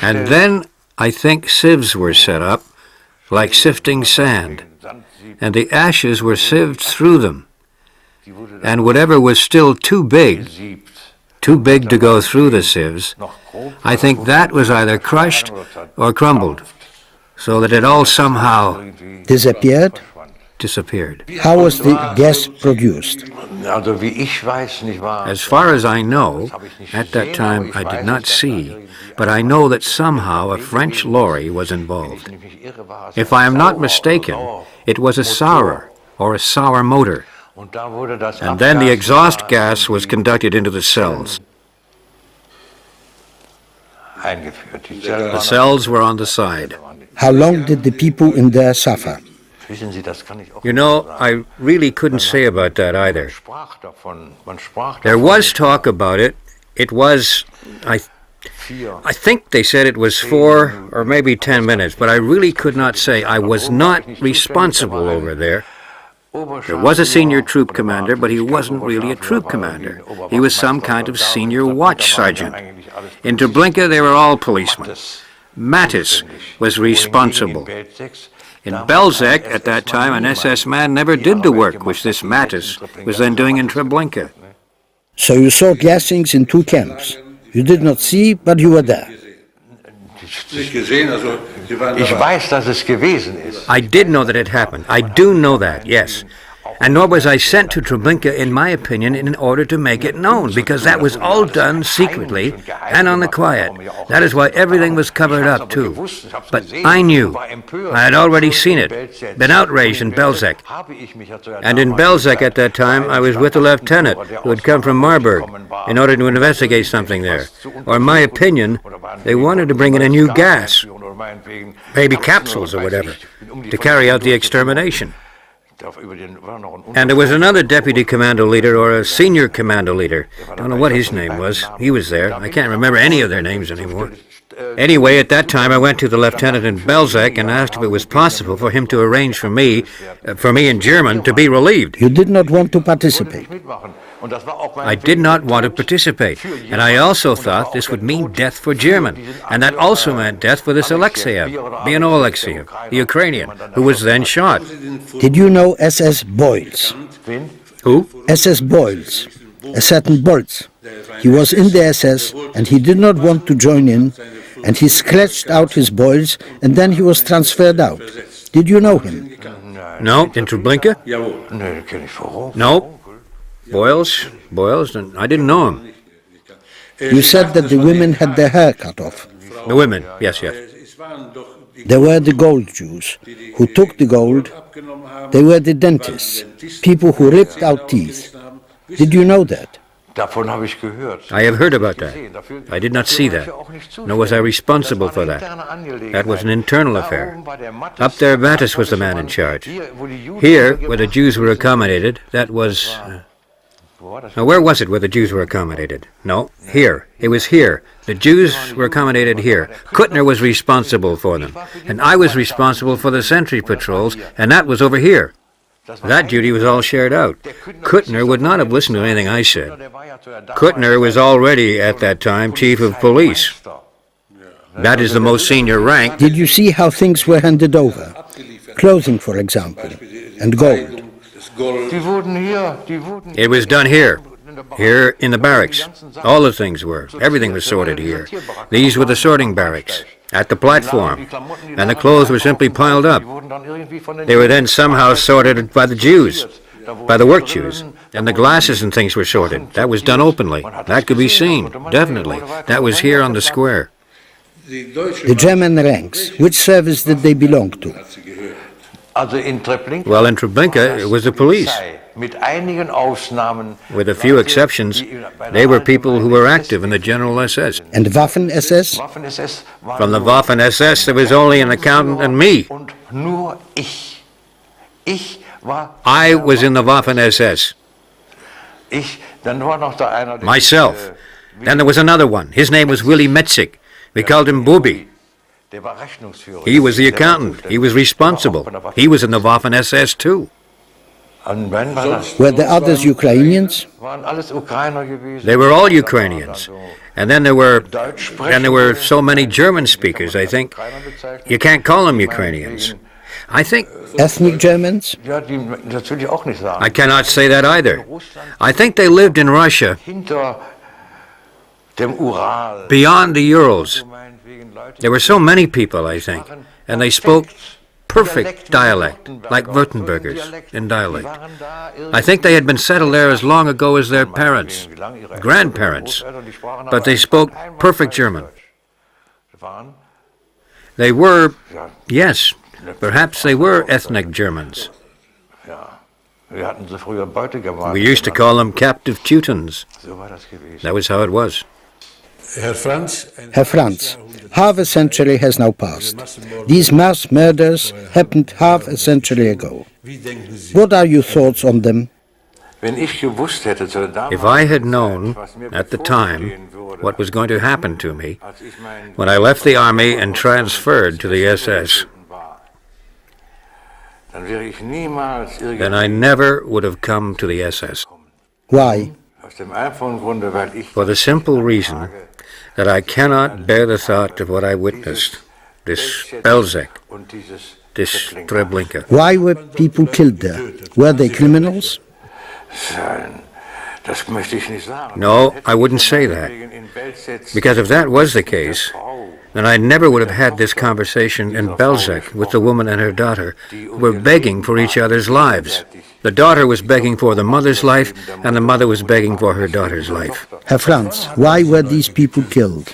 And then I think sieves were set up, like sifting sand, and the ashes were sieved through them. And whatever was still too big to go through the sieves, I think that was either crushed or crumbled, so that it all somehow disappeared. How was the gas produced? As far as I know, at that time I did not see, but I know that somehow a French lorry was involved. If I am not mistaken, it was a sourer or a sour motor, and then the exhaust gas was conducted into the cells. The cells were on the side. How long did the people in there suffer? You know, I really couldn't say about that either. There was talk about it. It was, I think they said it was 4 or maybe 10 minutes, but I really could not say. I was not responsible over there. There was a senior troop commander, but he wasn't really a troop commander. He was some kind of senior watch sergeant. In Treblinka, they were all policemen. Mattis was responsible. In Belzec, at that time, an SS man never did the work which this Mattis was then doing in Treblinka. So you saw gassings in 2 camps. You did not see, but you were there. I did know that it happened. I do know that, yes. And nor was I sent to Treblinka, in my opinion, in order to make it known, because that was all done secretly and on the quiet. That is why everything was covered up, too. But I knew. I had already seen it, been outraged in Belzec. And in Belzec at that time, I was with a lieutenant who had come from Marburg in order to investigate something there. Or in my opinion, they wanted to bring in a new gas, maybe capsules or whatever, to carry out the extermination. And there was another deputy commando leader or a senior commando leader. I don't know what his name was. He was there. I can't remember any of their names anymore. Anyway, at that time I went to the lieutenant in Belzec and asked if it was possible for him to arrange for me in German, to be relieved. You did not want to participate? I did not want to participate, and I also thought this would mean death for German, and that also meant death for this Alexeyev, Biano Alexeyev, the Ukrainian, who was then shot. Did you know SS Boyles? Who? SS Boyles, a certain Bolz. He was in the SS and he did not want to join in, and he scratched out his boils and then he was transferred out. Did you know him? No, in Treblinka? No. Boyles, and I didn't know him. You said that the women had their hair cut off. The women, yes. There were the gold Jews, who took the gold. They were the dentists, people who ripped out teeth. Did you know that? I have heard about that. I did not see that, nor was I responsible for that. That was an internal affair. Up there, Battis was the man in charge. Here, where the Jews were accommodated, that was... Now, where was it where the Jews were accommodated? No, here. It was here. The Jews were accommodated here. Kuttner was responsible for them. And I was responsible for the sentry patrols, and that was over here. That duty was all shared out. Kuttner would not have listened to anything I said. Kuttner was already, at that time, chief of police. That is the most senior rank. Did you see how things were handed over? Clothing, for example, and gold. It was done here in the barracks. All the things were. Everything was sorted here. These were the sorting barracks, at the platform, and the clothes were simply piled up. They were then somehow sorted by the Jews, by the work Jews, and the glasses and things were sorted. That was done openly. That could be seen, definitely. That was here on the square. The German ranks, which service did they belong to? Well, in Treblinka, it was the police. With a few exceptions, they were people who were active in the General SS. And Waffen-SS? From the Waffen-SS, there was only an accountant and me. I was in the Waffen-SS. Myself. Then there was another one. His name was Willy Metzig. We called him Bubi. He was the accountant. He was responsible. He was in the Waffen-SS too. Were the others Ukrainians? They were all Ukrainians. And then there were so many German speakers, I think. You can't call them Ukrainians. I think... Ethnic Germans? I cannot say that either. I think they lived in Russia, beyond the Urals. There were so many people, I think, and they spoke perfect dialect, like Württembergers in dialect. I think they had been settled there as long ago as their parents, grandparents, but they spoke perfect German. They were, yes, perhaps they were ethnic Germans. We used to call them captive Teutons. That was how it was. Herr Franz, half a century has now passed. These mass murders happened half a century ago. What are your thoughts on them? If I had known at the time what was going to happen to me when I left the army and transferred to the SS, then I never would have come to the SS. Why? For the simple reason that I cannot bear the thought of what I witnessed, this Belzec, this Treblinka. Why were people killed there? Were they criminals? No, I wouldn't say that. Because if that was the case, then I never would have had this conversation in Belzec with the woman and her daughter, who were begging for each other's lives. The daughter was begging for the mother's life, and the mother was begging for her daughter's life. Herr Franz, why were these people killed?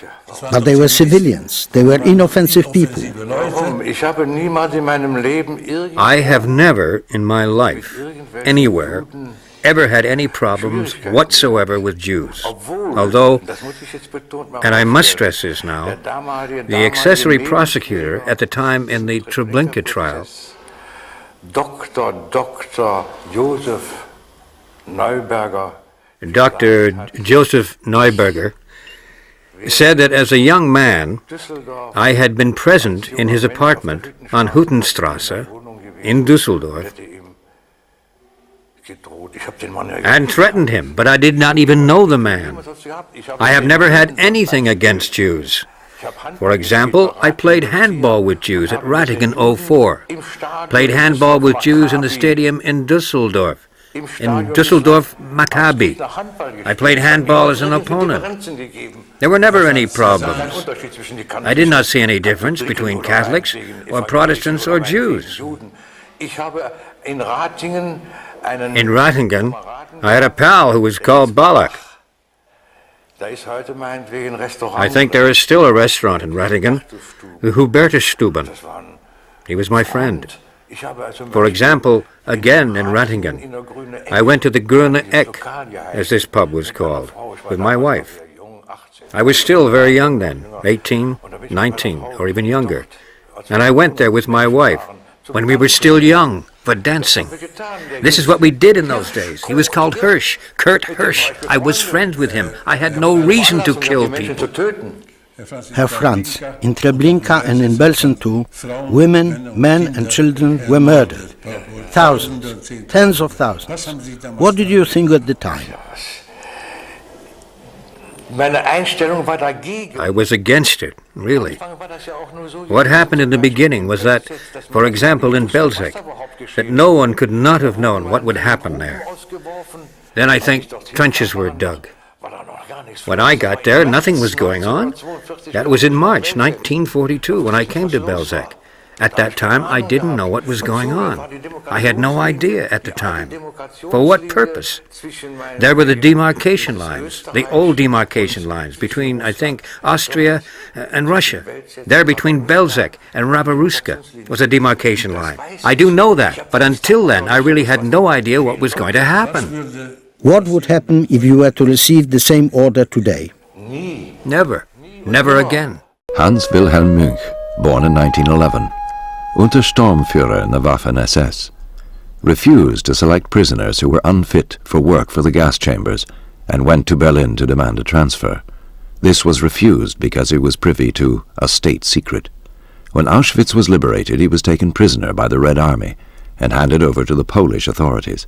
But they were civilians. They were inoffensive people. I have never in my life, anywhere, ever had any problems whatsoever with Jews. Although, and I must stress this now, the accessory prosecutor at the time in the Treblinka trial, Dr. Joseph Neuberger, said that as a young man, I had been present in his apartment on Huttenstrasse in Düsseldorf and threatened him, but I did not even know the man. I have never had anything against Jews. For example, I played handball with Jews at Ratingen 04, played handball with Jews in the stadium in Düsseldorf, Maccabi. I played handball as an opponent. There were never any problems. I did not see any difference between Catholics or Protestants or Jews. In Ratingen, I had a pal who was called Balak. I think there is still a restaurant in Ratingen, the Hubertusstuben. He was my friend. For example, again in Ratingen, I went to the Grüne Eck, as this pub was called, with my wife. I was still very young then, 18, 19, or even younger. And I went there with my wife, when we were still young, for dancing. This is what we did in those days. He was called Hirsch, Kurt Hirsch. I was friends with him. I had no reason to kill people. Herr Franz, in Treblinka and in Belsen too, women, men and children were murdered. Thousands, tens of thousands. What did you think at the time? I was against it, really. What happened in the beginning was that, for example, in Belzec, that no one could not have known what would happen there. Then I think trenches were dug. When I got there, nothing was going on. That was in March 1942 when I came to Belzec. At that time, I didn't know what was going on. I had no idea at the time. For what purpose? There were the demarcation lines, the old demarcation lines between, I think, Austria and Russia. There between Belzec and Rabaruska was a demarcation line. I do know that, but until then, I really had no idea what was going to happen. What would happen if you were to receive the same order today? Never. Never again. Hans Wilhelm Munch, born in 1911. Untersturmführer in the Waffen-SS, refused to select prisoners who were unfit for work for the gas chambers and went to Berlin to demand a transfer. This was refused because he was privy to a state secret. When Auschwitz was liberated, he was taken prisoner by the Red Army and handed over to the Polish authorities.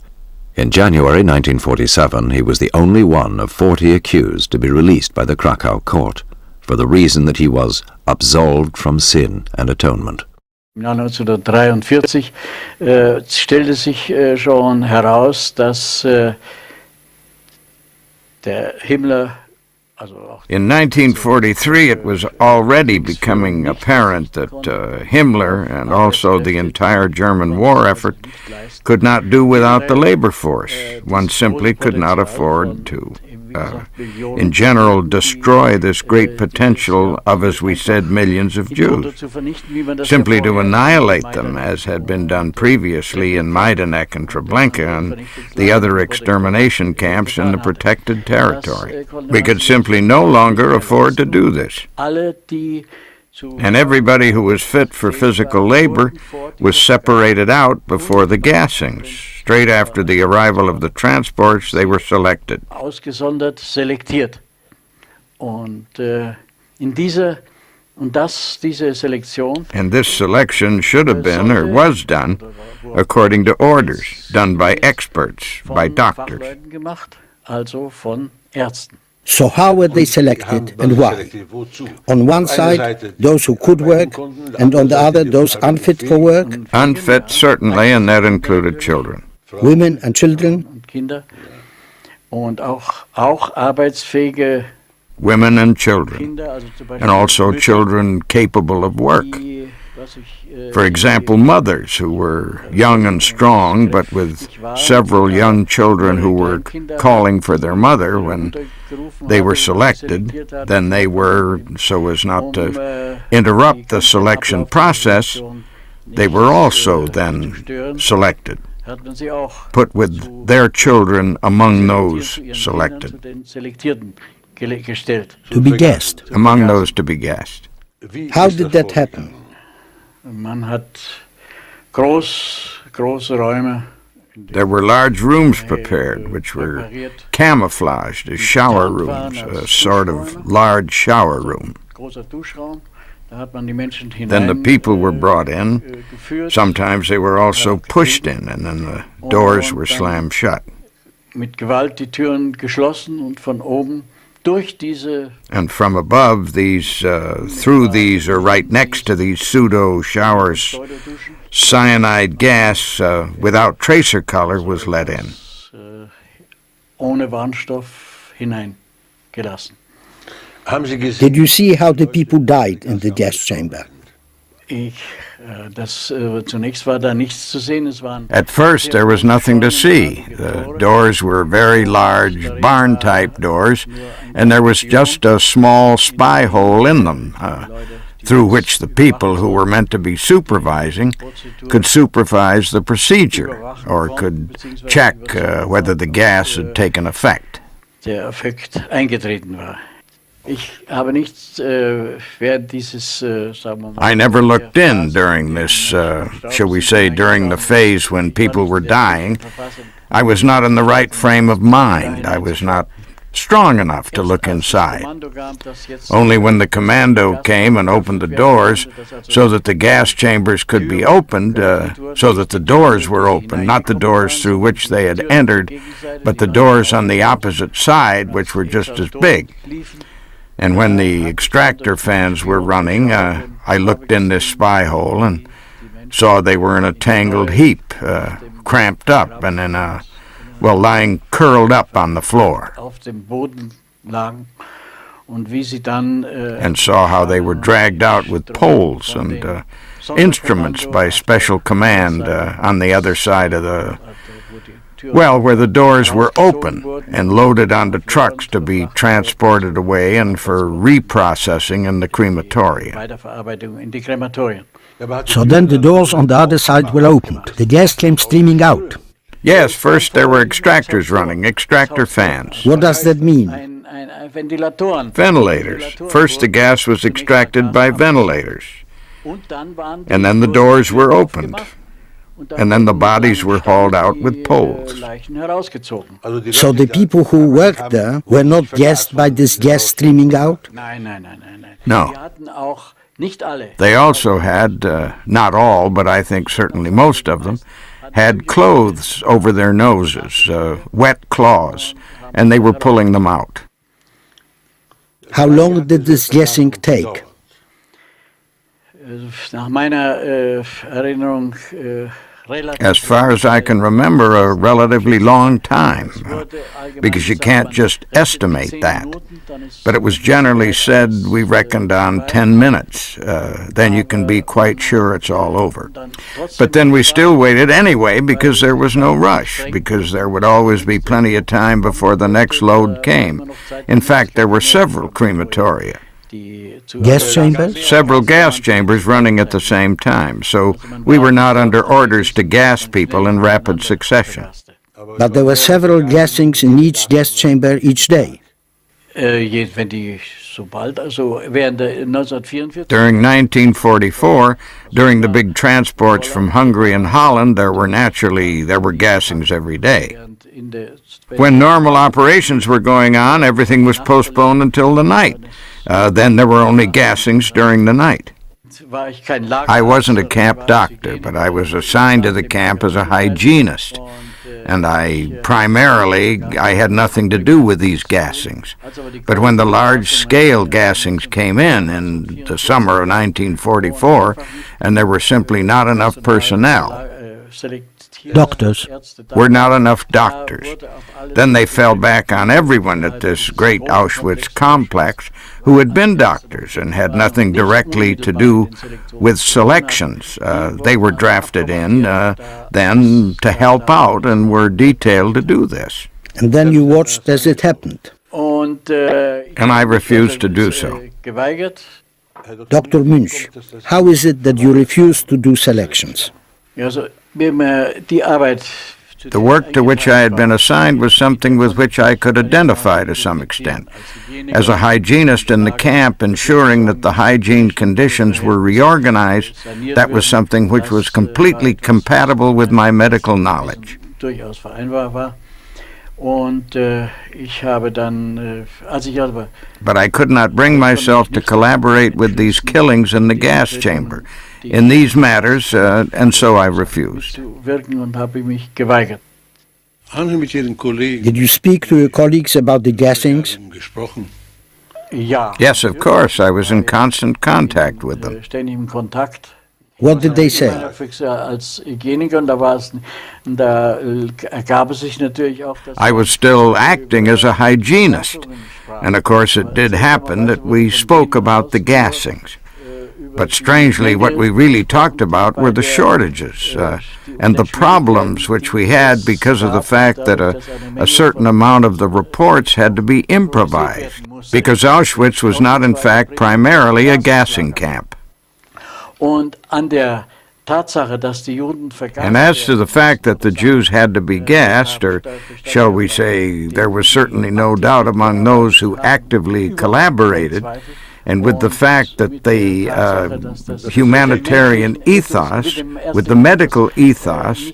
In January 1947, he was the only one of 40 accused to be released by the Krakow court for the reason that he was absolved from sin and atonement. Im Jahr 1943 stellte sich schon heraus, dass der Himmler. In 1943, it was already becoming apparent that Himmler and also the entire German war effort could not do without the labor force. One simply could not afford to, in general, destroy this great potential of, as we said, millions of Jews. Simply to annihilate them, as had been done previously in Majdanek and Treblinka and the other extermination camps in the protected territory. We could simply no longer afford to do this. And everybody who was fit for physical labor was separated out before the gassings. Straight after the arrival of the transports, they were selected. Ausgesondert selektiert. Und diese Selektion. And this selection should have been, or was done, according to orders, done by experts, by doctors. Also von Ärzten. So how were they selected and why? On one side, those who could work, and on the other, those unfit for work? Unfit, certainly, and that included children. Women and children? Kinder. Und auch arbeitsfähige women and children, and also children capable of work. For example, mothers who were young and strong, but with several young children who were calling for their mother when they were selected. Then they were, so as not to interrupt the selection process, they were also then selected, put with their children among those selected. To be gassed. Among those to be gassed. How did that happen? Man hat große Räume. There were large rooms prepared, which were camouflaged as shower rooms, a sort of large shower room. Then the people were brought in. Sometimes they were also pushed in, and then the doors were slammed shut. Mit Gewalt die Türen geschlossen und von oben durch diese. And from above, through these, or right next to these pseudo showers, cyanide gas without tracer color was let in. Ohne Warnstoff hineingelassen. Did you see how the people died in the gas chamber? Zunächst war da nichts zu sehen. At first, there was nothing to see. The doors were very large, barn-type doors, and there was just a small spy hole in them, through which the people who were meant to be supervising could supervise the procedure, or could check whether the gas had taken effect. Der Effekt eingetreten war. I never looked in during this, shall we say, during the phase when people were dying. I was not in the right frame of mind. I was not strong enough to look inside. Only when the commando came and opened the doors so that the gas chambers could be opened, so that the doors were open, not the doors through which they had entered, but the doors on the opposite side, which were just as big. And when the extractor fans were running, I looked in this spy hole and saw they were in a tangled heap, cramped up, and in lying curled up on the floor. And saw how they were dragged out with poles and instruments by special command on the other side of where the doors were open and loaded onto trucks to be transported away and for reprocessing in the crematorium. So then the doors on the other side were opened. The gas came streaming out. Yes, first there were extractors running, extractor fans. What does that mean? Ventilators. First the gas was extracted by ventilators. And then the doors were opened. And then the bodies were hauled out with poles. So the people who worked there were not gassed by this gas streaming out? No. They also had, not all, but I think certainly most of them, had clothes over their noses, wet cloths, and they were pulling them out. How long did this gassing take? Nach meiner Erinnerung as far as I can remember, a relatively long time, because you can't just estimate that. But it was generally said we reckoned on 10 minutes. Then you can be quite sure it's all over. But then we still waited anyway because there was no rush, because there would always be plenty of time before the next load came. In fact, there were several crematoria. Gas chambers? Several gas chambers running at the same time, so we were not under orders to gas people in rapid succession. But there were several gassings in each gas chamber each day. During 1944, during the big transports from Hungary and Holland, there were gassings every day. When normal operations were going on, everything was postponed until the night. Then there were only gassings during the night. I wasn't a camp doctor, but I was assigned to the camp as a hygienist. And I had nothing to do with these gassings. But when the large-scale gassings came in the summer of 1944, and there were simply not enough personnel, doctors were not enough doctors. Then they fell back on everyone at this great Auschwitz complex who had been doctors and had nothing directly to do with selections. They were drafted in then to help out and were detailed to do this. And then you watched as it happened. And I refused to do so. Dr. Münch, how is it that you refused to do selections? The work to which I had been assigned was something with which I could identify to some extent. As a hygienist in the camp, ensuring that the hygiene conditions were reorganized, that was something which was completely compatible with my medical knowledge. Und ich habe dann, als ich aber But I could not bring myself to collaborate with these killings in the gas chamber, in these matters, and so I refused. wirken und habe ich mich geweigert. Did you speak to your colleagues about the gassings? Ja. Yes, of course. I was in constant contact with them. Ständig im Kontakt. What did they say? Als Hygieniker, und da ergab es sich natürlich auch, dass I was still acting as a hygienist, and of course it did happen that we spoke about the gassings. But strangely, what we really talked about were the shortages and the problems which we had because of the fact that a certain amount of the reports had to be improvised, because Auschwitz was not in fact primarily a gassing camp. Und an der Tatsache, dass die Juden And as to the fact that the Jews had to be gassed, or shall we say, there was certainly no doubt among those who actively collaborated, and with the fact that the humanitarian ethos, with the medical ethos,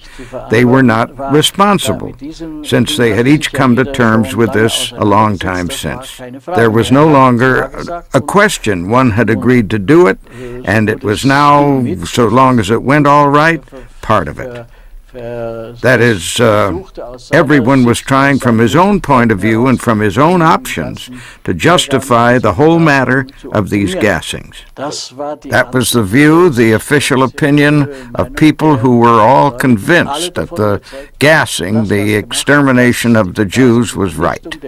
they were not responsible, since they had each come to terms with this a long time since. There was no longer a question. One had agreed to do it, and it was now, so long as it went all right, part of it. That is, everyone was trying from his own point of view and from his own options to justify the whole matter of these gassings. That was the view, the official opinion of people who were all convinced that the gassing, the extermination of the Jews, was right.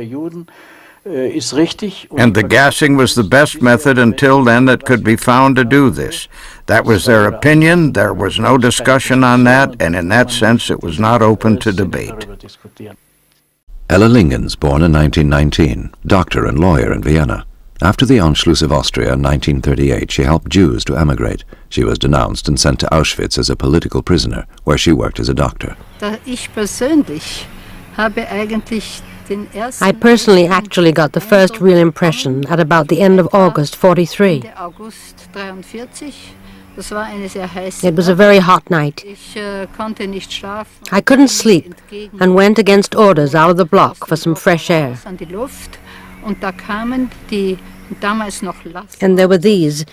And the gassing was the best method until then that could be found to do this. That was their opinion, there was no discussion on that, and in that sense it was not open to debate. Ella Lingens, born in 1919, doctor and lawyer in Vienna. After the Anschluss of Austria in 1938, she helped Jews to emigrate. She was denounced and sent to Auschwitz as a political prisoner, where she worked as a doctor. I personally actually got the first real impression at about the end of August 43. It was a very hot night. I couldn't sleep and went against orders out of the block for some fresh air. And there were these.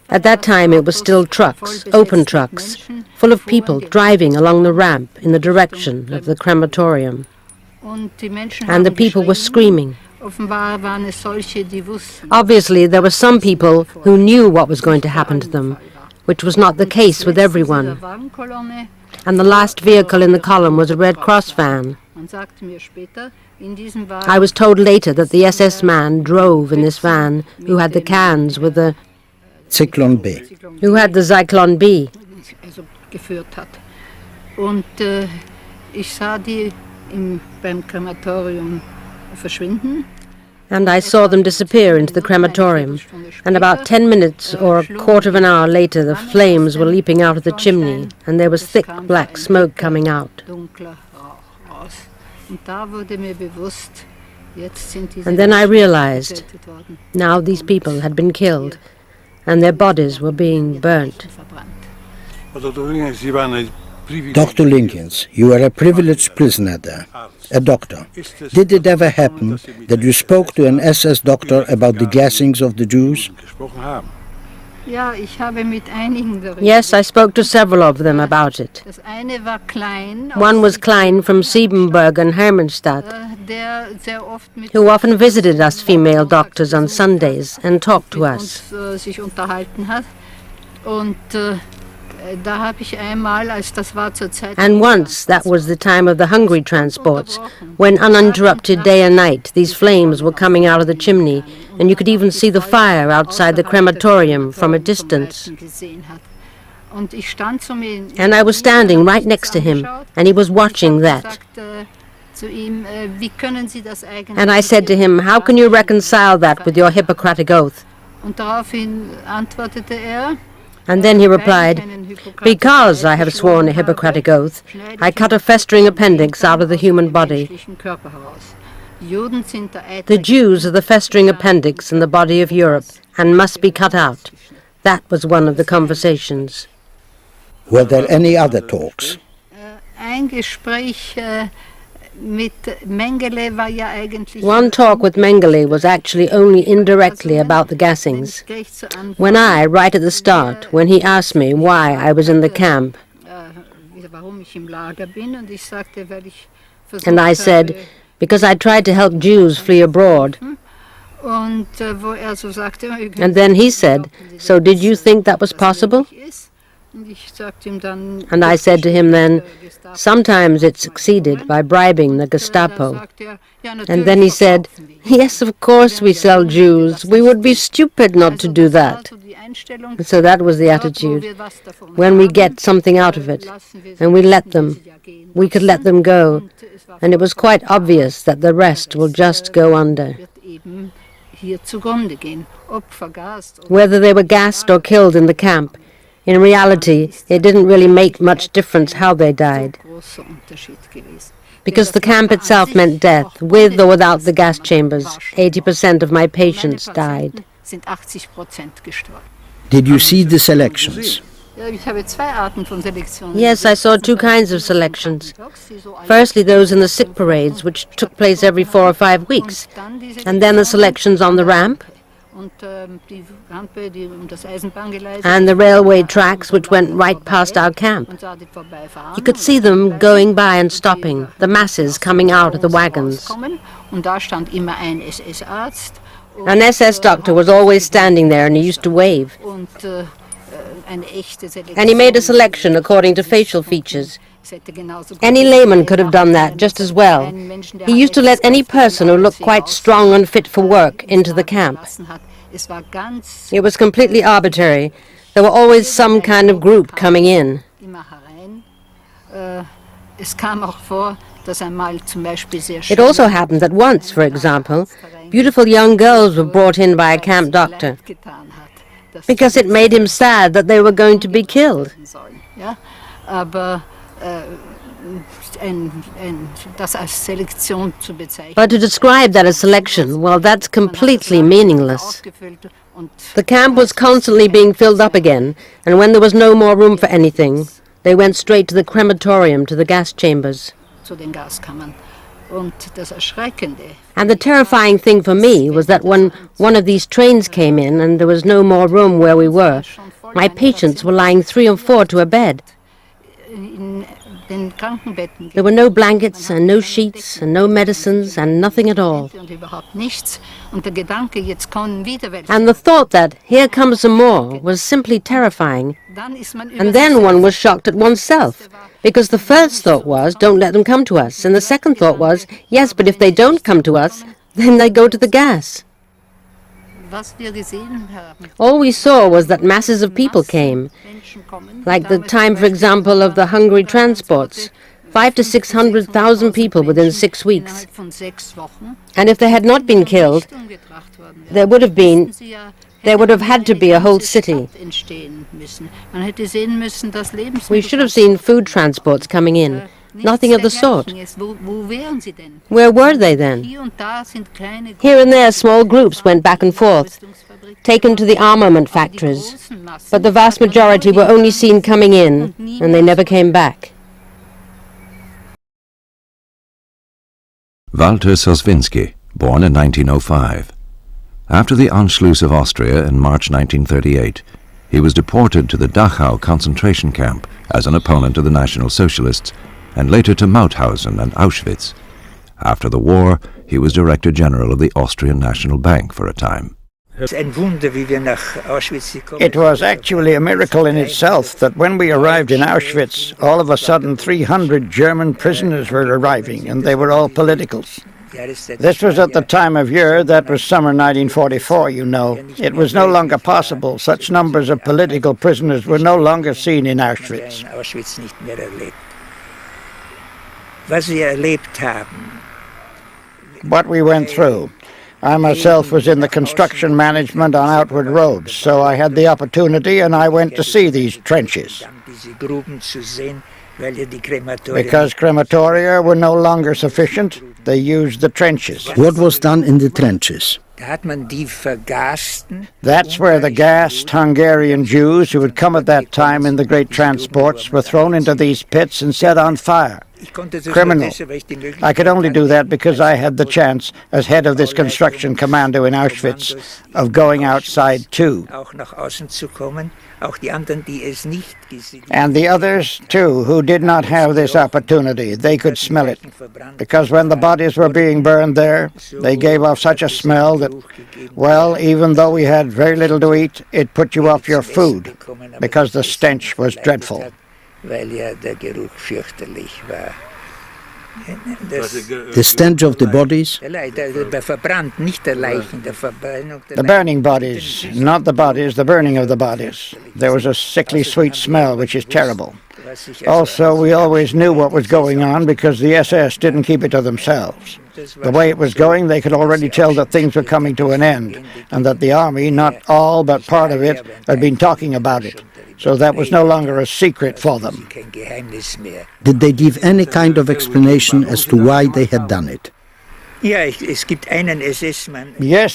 At that time it was still trucks, open trucks, full of people driving along the ramp in the direction of the crematorium. And the people were screaming. Obviously, there were some people who knew what was going to happen to them, which was not the case with everyone. And the last vehicle in the column was a Red Cross van. I was told later that the SS man drove in this van, who had the cans with the Zyklon B. Who had the Zyklon B. And I saw them disappear into the crematorium, and about 10 minutes or a quarter of an hour later the flames were leaping out of the chimney, and there was thick black smoke coming out. And then I realized, now these people had been killed, and their bodies were being burnt. Dr. Lingens, you are a privileged prisoner there, a doctor. Did it ever happen that you spoke to an SS doctor about the gassings of the Jews? Yes, I spoke to several of them about it. One was Klein from Siebenberg and Hermannstadt, who often visited us female doctors on Sundays and talked to us. And once, that was the time of the Hungary transports, when uninterrupted day and night these flames were coming out of the chimney, and you could even see the fire outside the crematorium from a distance. And I was standing right next to him, and he was watching that. And I said to him, "How can you reconcile that with your Hippocratic oath?" And then he replied, "Because I have sworn a Hippocratic oath, I cut a festering appendix out of the human body. The Jews are the festering appendix in the body of Europe and must be cut out." That was one of the conversations. Were there any other talks? One talk with Mengele was actually only indirectly about the gassings. When right at the start, when he asked me why I was in the camp, and I said, because I tried to help Jews flee abroad. And then he said, so did you think that was possible? And I said to him then, sometimes it succeeded by bribing the Gestapo. And then he said, yes, of course we sell Jews. We would be stupid not to do that. And so that was the attitude. When we get something out of it, and we let them, we could let them go. And it was quite obvious that the rest will just go under. Whether they were gassed or killed in the camp, in reality, it didn't really make much difference how they died. Because the camp itself meant death, with or without the gas chambers. 80% of my patients died. Did you see the selections? Yes, I saw two kinds of selections. Firstly, those in the sick parades, which took place every 4 or 5 weeks. And then the selections on the ramp. And the railway tracks which went right past our camp. You could see them going by and stopping, the masses coming out of the wagons. An SS doctor was always standing there and he used to wave. And he made a selection according to facial features. Any layman could have done that just as well. He used to let any person who looked quite strong and fit for work into the camp. It was completely arbitrary. There were always some kind of group coming in. It also happened that once, for example, beautiful young girls were brought in by a camp doctor because it made him sad that they were going to be killed. But to describe that as selection, well, that's completely meaningless. The camp was constantly being filled up again, and when there was no more room for anything, they went straight to the crematorium, to the gas chambers. And the terrifying thing for me was that when one of these trains came in and there was no more room where we were, my patients were lying 3 or 4 to a bed. There were no blankets and no sheets and no medicines and nothing at all. And the thought that here comes some more was simply terrifying. And then one was shocked at oneself, because the first thought was, don't let them come to us. And the second thought was, yes, but if they don't come to us, then they go to the gas. All we saw was that masses of people came, like the time, for example, of the Hungary transports, 500,000 to 600,000 people within 6 weeks. And if they had not been killed, there would have had to be a whole city. We should have seen food transports coming in. Nothing of the sort. Where were they then? Here and there small groups went back and forth, taken to the armament factories, but the vast majority were only seen coming in, and they never came back. Walter Soswinski, born in 1905. After the Anschluss of Austria in March 1938, he was deported to the Dachau concentration camp as an opponent of the National Socialists, and later to Mauthausen and Auschwitz. After the war, he was Director General of the Austrian National Bank for a time. It was actually a miracle in itself that when we arrived in Auschwitz, all of a sudden 300 German prisoners were arriving, and they were all politicals. This was at the time of year, that was summer 1944, you know. It was no longer possible. Such numbers of political prisoners were no longer seen in Auschwitz. What we went through. I myself was in the construction management on outward roads, so I had the opportunity and I went to see these trenches. Because crematoria were no longer sufficient, they used the trenches. What was done in the trenches? That's where the gassed Hungarian Jews who had come at that time in the great transports were thrown into these pits and set on fire. criminal. I could only do that because I had the chance, as head of this construction commando in Auschwitz, of going outside too. And the others, too, who did not have this opportunity, they could smell it. Because when the bodies were being burned there, they gave off such a smell that, well, even though we had very little to eat, it put you off your food, because the stench was dreadful. The stench of the bodies? The burning bodies, not the bodies, the burning of the bodies. There was a sickly sweet smell, which is terrible. Also, we always knew what was going on because the SS didn't keep it to themselves. The way it was going, they could already tell that things were coming to an end, and that the army, not all but part of it, had been talking about it. So that was no longer a secret for them. Did they give any kind of explanation as to why they had done it? Yes,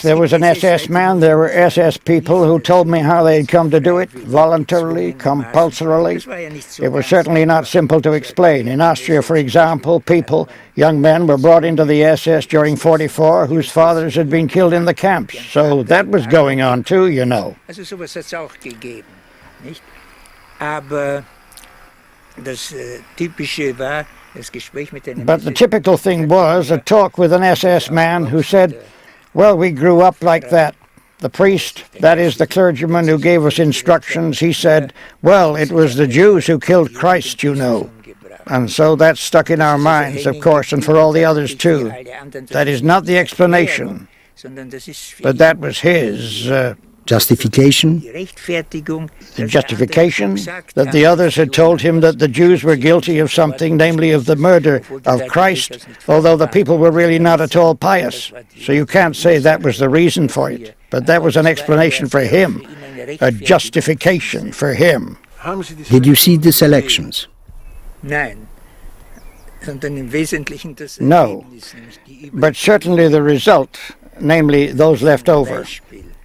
there was an SS man. There were SS people who told me how they had come to do it, voluntarily, compulsorily. It was certainly not simple to explain. In Austria, for example, young men were brought into the SS during '44 whose fathers had been killed in the camps. So that was going on too, you know. But the typical thing was a talk with an SS man who said, well, we grew up like that. The priest, that is the clergyman who gave us instructions, he said, well, it was the Jews who killed Christ, you know. And so that stuck in our minds, of course, and for all the others too. That is not the explanation, but that was his justification? The justification that the others had told him that the Jews were guilty of something, namely of the murder of Christ, although the people were really not at all pious. So you can't say that was the reason for it, but that was an explanation for him, a justification for him. Did you see the selections? No, but certainly the result, namely those left over.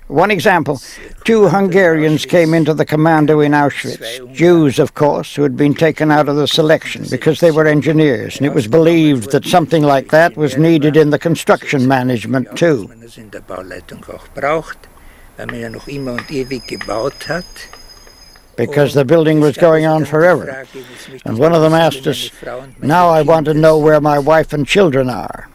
One example, 2 Hungarians came into the commando in Auschwitz, Jews, of course, who had been taken out of the selection because they were engineers, and it was believed that something like that was needed in the construction management too. Because the building was going on forever. And one of them asked us, now I want to know where my wife and children are.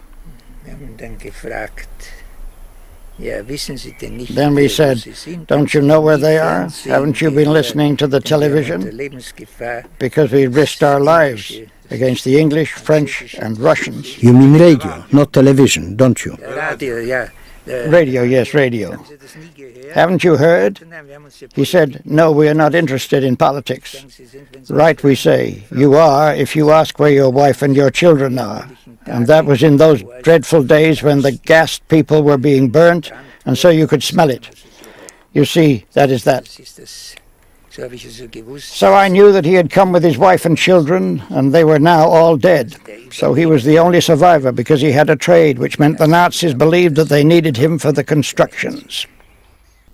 Then we said, don't you know where they are? Haven't you been listening to the television? Because we risked our lives against the English, French, and Russians. You mean radio, not television, don't you? Radio, yes, radio. Haven't you heard? He said, no, we are not interested in politics. Right, we say, you are if you ask where your wife and your children are. And that was in those dreadful days when the gassed people were being burnt, and so you could smell it. You see, that is that. So I knew that he had come with his wife and children, and they were now all dead. So he was the only survivor because he had a trade, which meant the Nazis believed that they needed him for the constructions.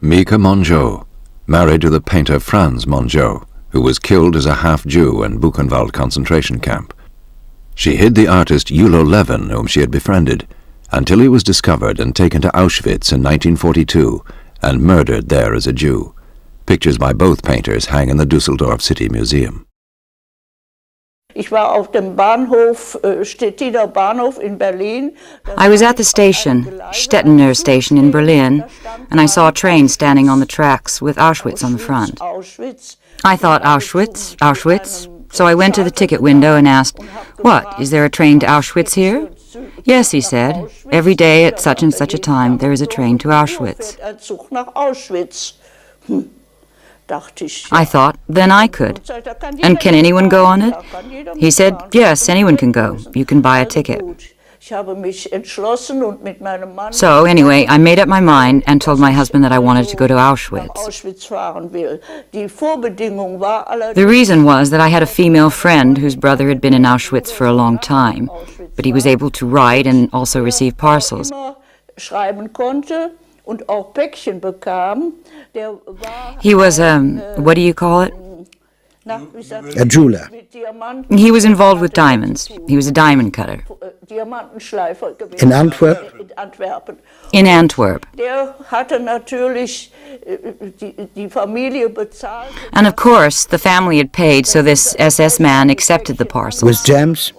Mika Mongeau, married to the painter Franz Mongeau, who was killed as a half-Jew in Buchenwald concentration camp. She hid the artist Julo Levin, whom she had befriended, until he was discovered and taken to Auschwitz in 1942 and murdered there as a Jew. Pictures by both painters hang in the Düsseldorf City Museum. I was at the station, Stettiner station in Berlin, and I saw a train standing on the tracks with Auschwitz on the front. I thought, Auschwitz, Auschwitz. So I went to the ticket window and asked, what, is there a train to Auschwitz here? Yes, he said, every day at such and such a time there is a train to Auschwitz. I thought, then I could. And can anyone go on it? He said, yes, anyone can go. You can buy a ticket. So anyway, I made up my mind and told my husband that I wanted to go to Auschwitz. The reason was that I had a female friend whose brother had been in Auschwitz for a long time, but he was able to write and also receive parcels. He was, what do you call it? A jeweler. He was involved with diamonds. He was a diamond cutter. In Antwerp? In Antwerp. And of course, the family had paid, so this SS man accepted the parcels. With gems?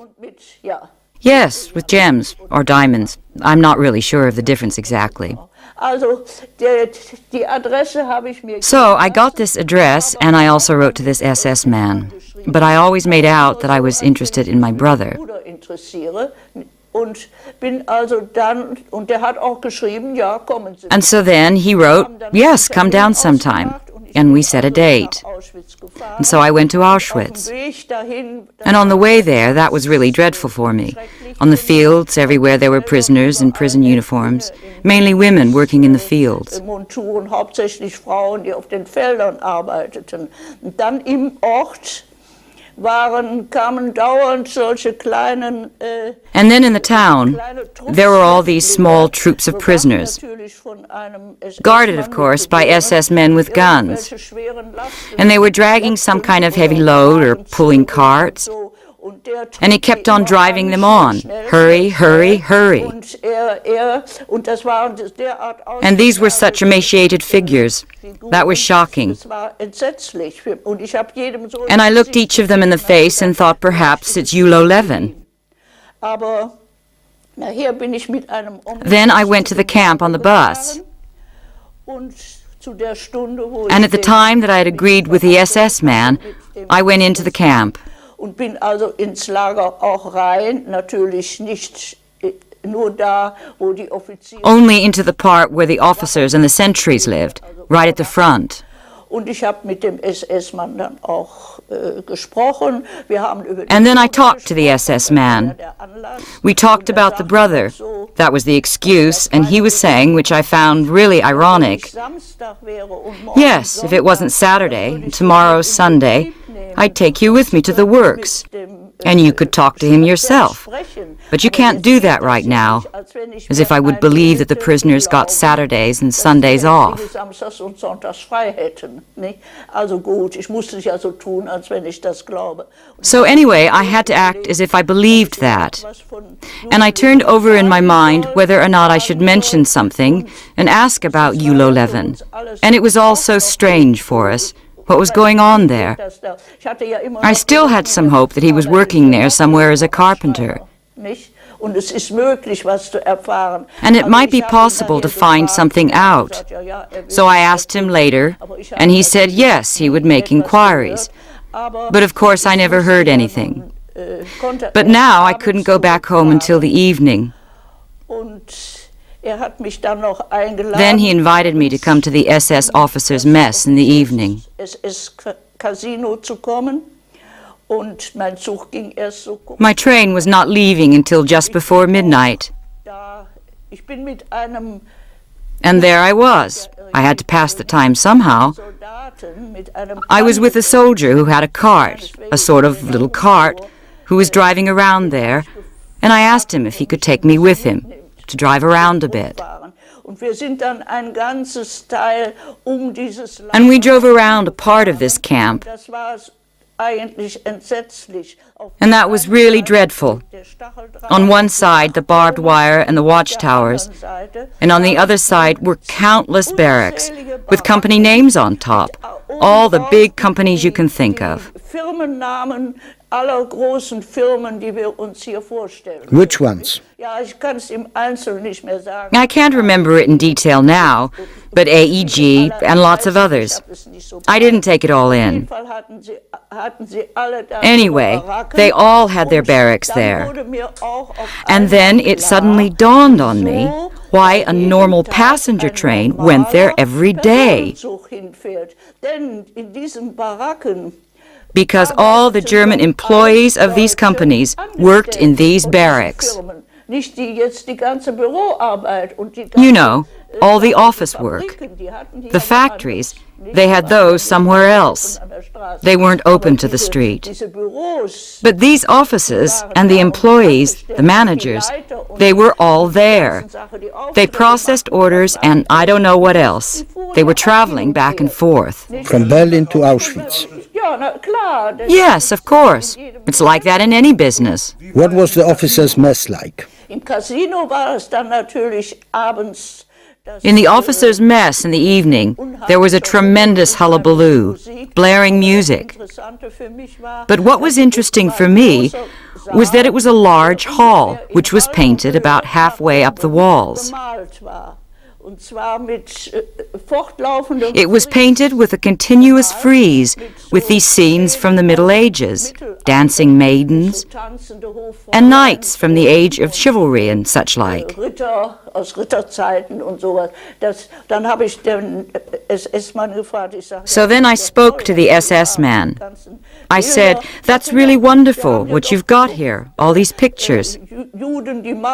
Yes, with gems, or diamonds. I'm not really sure of the difference exactly. So I got this address, and I also wrote to this SS man. But I always made out that I was interested in my brother. And so then he wrote, yes, come down sometime. And we set a date. And so I went to Auschwitz. And on the way there, that was really dreadful for me. On the fields, everywhere there were prisoners in prison uniforms, mainly women working in the fields. And then in the town, there were all these small troops of prisoners, guarded, of course, by SS men with guns. And they were dragging some kind of heavy load or pulling carts. And he kept on driving them on. Hurry, hurry, hurry. And these were such emaciated figures. That was shocking. And I looked each of them in the face and thought perhaps it's Julo Levin. Then I went to the camp on the bus. And at the time that I had agreed with the SS man, I went into the camp. Und bin also ins Lager auch rein, natürlich nicht nur da, wo die Offiziere. Only into the part where the officers and the sentries lived, right at the front. Und ich habe mit dem SS-Mann dann auch gesprochen. Wir haben über And then I talked to the SS man. We talked about the brother. That was the excuse, and he was saying, which I found really ironic, yes, if it wasn't Saturday, and tomorrow's Sunday, I'd take you with me to the works, and you could talk to him yourself. But you can't do that right now, as if I would believe that the prisoners got Saturdays and Sundays off. So anyway, I had to act as if I believed that. And I turned over in my mind whether or not I should mention something and ask about Julo Levin. And it was all so strange for us. What was going on there? I still had some hope that he was working there somewhere as a carpenter. And it might be possible to find something out. So I asked him later, and he said yes, he would make inquiries. But of course I never heard anything. But now I couldn't go back home until the evening. Then he invited me to come to the SS officers' mess in the evening. My train was not leaving until just before midnight. And there I was. I had to pass the time somehow. I was with a soldier who had a cart, a sort of little cart, who was driving around there, and I asked him if he could take me with him to drive around a bit. And we drove around a part of this camp. And that was really dreadful. On one side, the barbed wire and the watchtowers, and on the other side were countless barracks with company names on top, all the big companies you can think of. Which ones? I can't remember it in detail now, but AEG and lots of others. I didn't take it all in. Anyway, they all had their barracks there. And then it suddenly dawned on me why a normal passenger train went there every day. Because all the German employees of these companies worked in these barracks. You know, all the office work. The factories, they had those somewhere else. They weren't open to the street. But these offices and the employees, the managers, they were all there. They processed orders and I don't know what else. They were traveling back and forth. From Berlin to Auschwitz. Yes, of course. It's like that in any business. What was the officers' mess like? In the officers' mess in the evening, there was a tremendous hullabaloo, blaring music. But what was interesting for me was that it was a large hall, which was painted about halfway up the walls. It was painted with a continuous frieze with these scenes from the Middle Ages, dancing maidens, and knights from the age of chivalry and such like. So then I spoke to the SS man. I said, "That's really wonderful, what you've got here, all these pictures."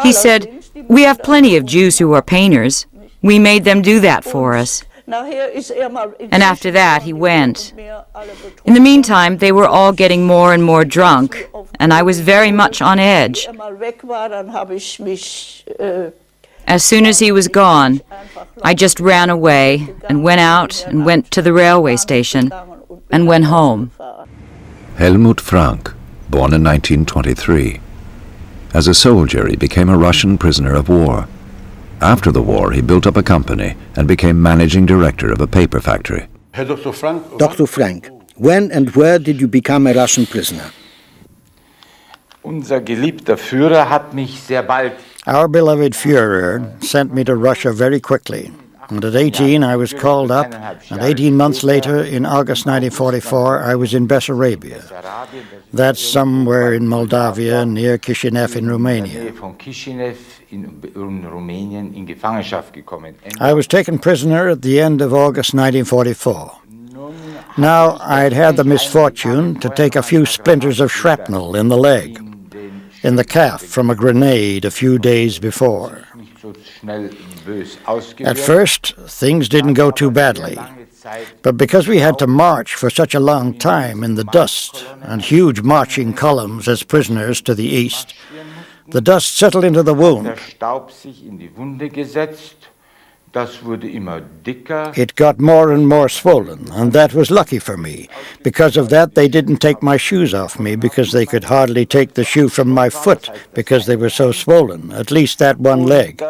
He said, "We have plenty of Jews who are painters. We made them do that for us." And after that, he went. In the meantime, they were all getting more and more drunk, and I was very much on edge. As soon as he was gone, I just ran away and went out and went to the railway station and went home. Helmut Frank, born in 1923. As a soldier, he became a Russian prisoner of war. After the war, he built up a company and became managing director of a paper factory. Dr. Frank, when and where did you become a Russian prisoner? Our beloved Führer sent me to Russia very quickly. And at 18, I was called up, and 18 months later, in August 1944, I was in Bessarabia. That's somewhere in Moldavia, near Chisinau in Romania. I was taken prisoner at the end of August 1944. Now, I'd had the misfortune to take a few splinters of shrapnel in the leg, in the calf from a grenade a few days before. At first, things didn't go too badly, but because we had to march for such a long time in the dust and huge marching columns as prisoners to the east, the dust settled into the wound. It got more and more swollen, and that was lucky for me. Because of that, they didn't take my shoes off me, because they could hardly take the shoe from my foot, because they were so swollen, at least that one leg.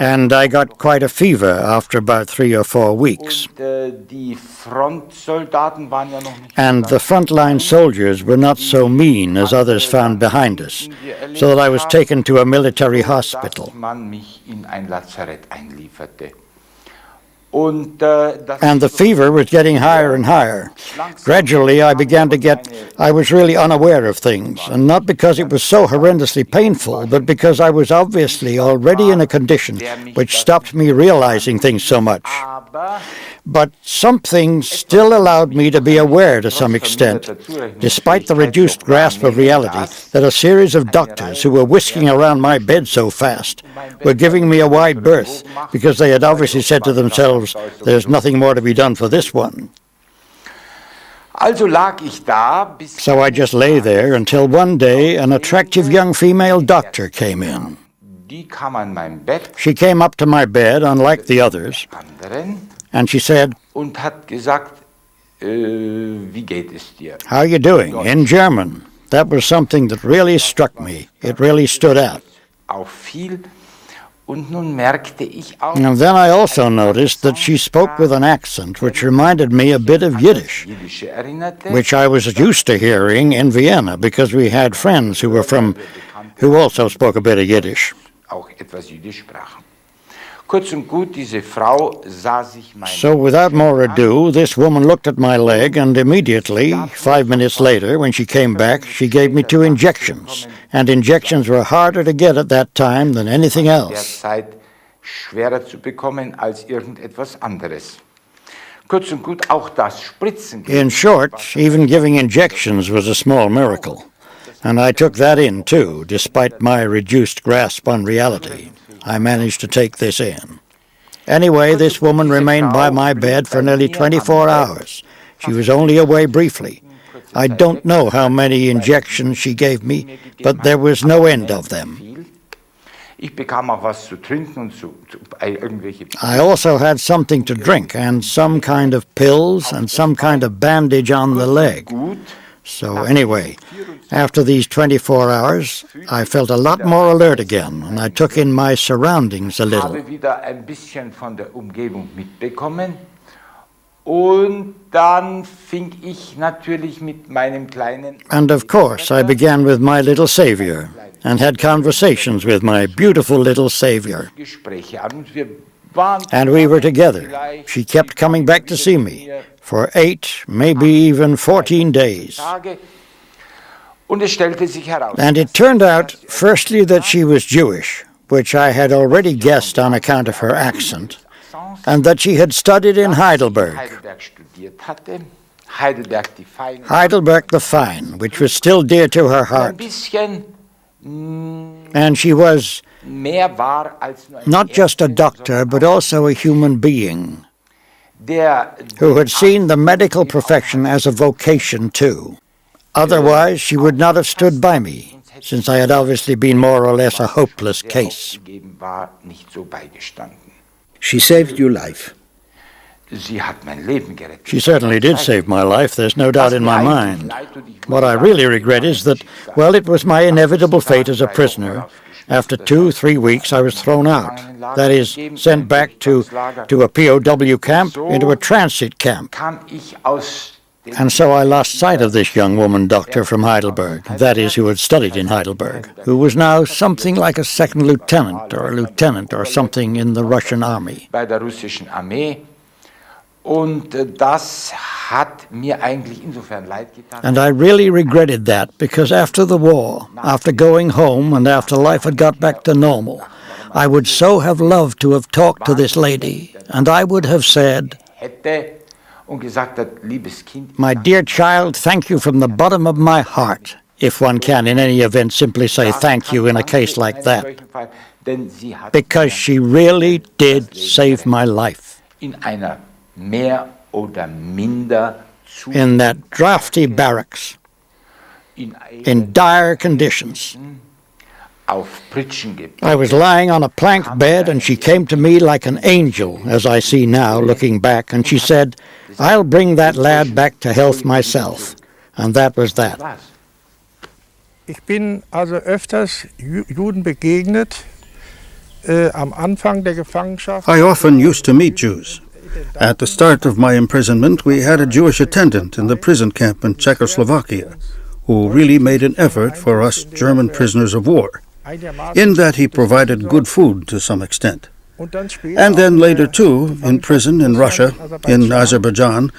And I got quite a fever after about 3 or 4 weeks. And the frontline soldiers were not so mean as others found behind us, so that I was taken to a military hospital. And the fever was getting higher and higher. Gradually, I was really unaware of things, and not because it was so horrendously painful, but because I was obviously already in a condition which stopped me realizing things so much. But something still allowed me to be aware to some extent, despite the reduced grasp of reality, that a series of doctors who were whisking around my bed so fast were giving me a wide berth, because they had obviously said to themselves, "There's nothing more to be done for this one." So I just lay there until one day an attractive young female doctor came in. She came up to my bed, unlike the others, and she said, "How are you doing?" in German. That was something that really struck me. It really stood out. And then I also noticed that she spoke with an accent which reminded me a bit of Yiddish, which I was used to hearing in Vienna because we had friends who also spoke a bit of Yiddish. So without more ado, this woman looked at my leg, and immediately, 5 minutes later, when she came back, she gave me 2 injections. And injections were harder to get at that time than anything else. In short, even giving injections was a small miracle. And I took that in, too, despite my reduced grasp on reality. I managed to take this in. Anyway, this woman remained by my bed for nearly 24 hours. She was only away briefly. I don't know how many injections she gave me, but there was no end of them. I also had something to drink and some kind of pills and some kind of bandage on the leg. So anyway, after these 24 hours, I felt a lot more alert again, and I took in my surroundings a little. And of course, I began with my little savior, and had conversations with my beautiful little savior. And we were together. She kept coming back to see me for 8, maybe even 14 days. And it turned out, firstly, that she was Jewish, which I had already guessed on account of her accent, and that she had studied in Heidelberg. Heidelberg the Fine, which was still dear to her heart. And she was not just a doctor, but also a human being, who had seen the medical profession as a vocation too. Otherwise, she would not have stood by me, since I had obviously been more or less a hopeless case. She saved your life. She certainly did save my life, there's no doubt in my mind. What I really regret is that, well, it was my inevitable fate as a prisoner. After 2-3 weeks, I was thrown out. That is, sent back to a POW camp, into a transit camp. And so I lost sight of this young woman doctor from Heidelberg, that is, who had studied in Heidelberg, who was now something like a second lieutenant or something in the Russian army. And I really regretted that, because after the war, after going home and after life had got back to normal, I would so have loved to have talked to this lady, and I would have said, "My dear child, thank you from the bottom of my heart," if one can in any event simply say thank you in a case like that, because she really did save my life. In that drafty barracks, in dire conditions. I was lying on a plank bed, and she came to me like an angel, as I see now, looking back, and she said, "I'll bring that lad back to health myself." And that was that. Ich bin also öfters Juden begegnet am Anfang der Gefangenschaft. I often used to meet Jews. At the start of my imprisonment, we had a Jewish attendant in the prison camp in Czechoslovakia who really made an effort for us German prisoners of war, in that he provided good food to some extent. And then later too, in prison in Russia, in Azerbaijan,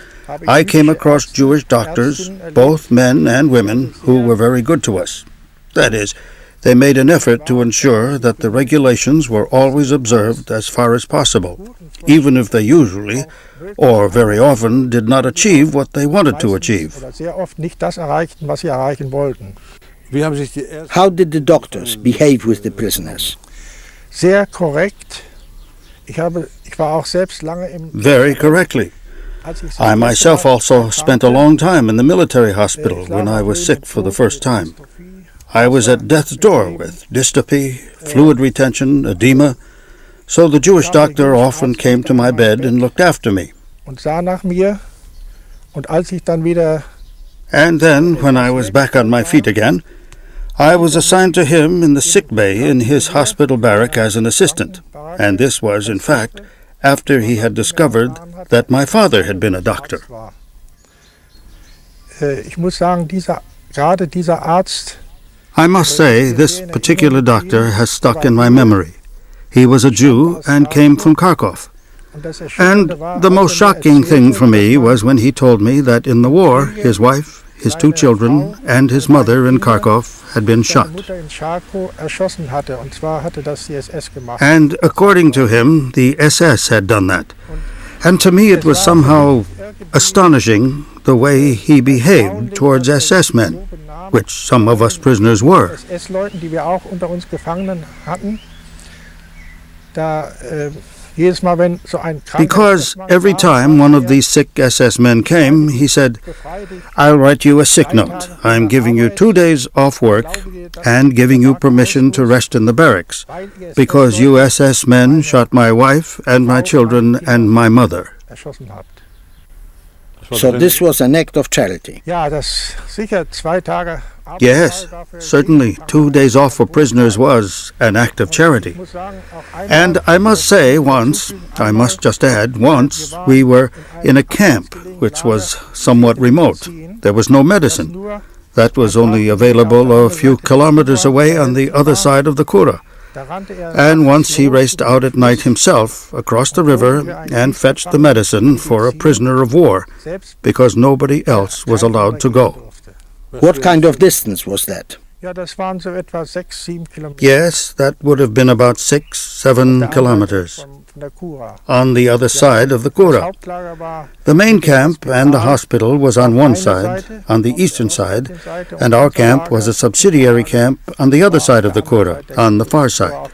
I came across Jewish doctors, both men and women, who were very good to us. That is, they made an effort to ensure that the regulations were always observed as far as possible, even if they usually, or very often, did not achieve what they wanted to achieve. How did the doctors behave with the prisoners? Sehr korrekt. Very correctly. I myself also spent a long time in the military hospital when I was sick for the first time. I was at death's door with dystopy, fluid retention, edema, so the Jewish doctor often came to my bed and looked after me. And then, when I was back on my feet again, I was assigned to him in the sick bay in his hospital barrack as an assistant, and this was, in fact, after he had discovered that my father had been a doctor. I must say, this particular doctor has stuck in my memory. He was a Jew and came from Kharkov. And the most shocking thing for me was when he told me that in the war, his wife, his 2 children, and his mother in Kharkov had been shot. And according to him, the SS had done that. And to me it was somehow astonishing the way he behaved towards SS men, which some of us prisoners were. Because every time one of these sick SS men came, he said, "I'll write you a sick note. I'm giving you 2 days off work and giving you permission to rest in the barracks, because you SS men shot my wife and my children and my mother." So this was an act of charity. Yes, certainly 2 days off for prisoners was an act of charity. And I must say once, we were in a camp which was somewhat remote. There was no medicine. That was only available a few kilometers away on the other side of the Kura. And once he raced out at night himself across the river and fetched the medicine for a prisoner of war, because nobody else was allowed to go. What kind of distance was that? Yes, that would have been about 6-7 kilometers on the other side of the Kura. The main camp and the hospital was on one side, on the eastern side, and our camp was a subsidiary camp on the other side of the Kura, on the far side.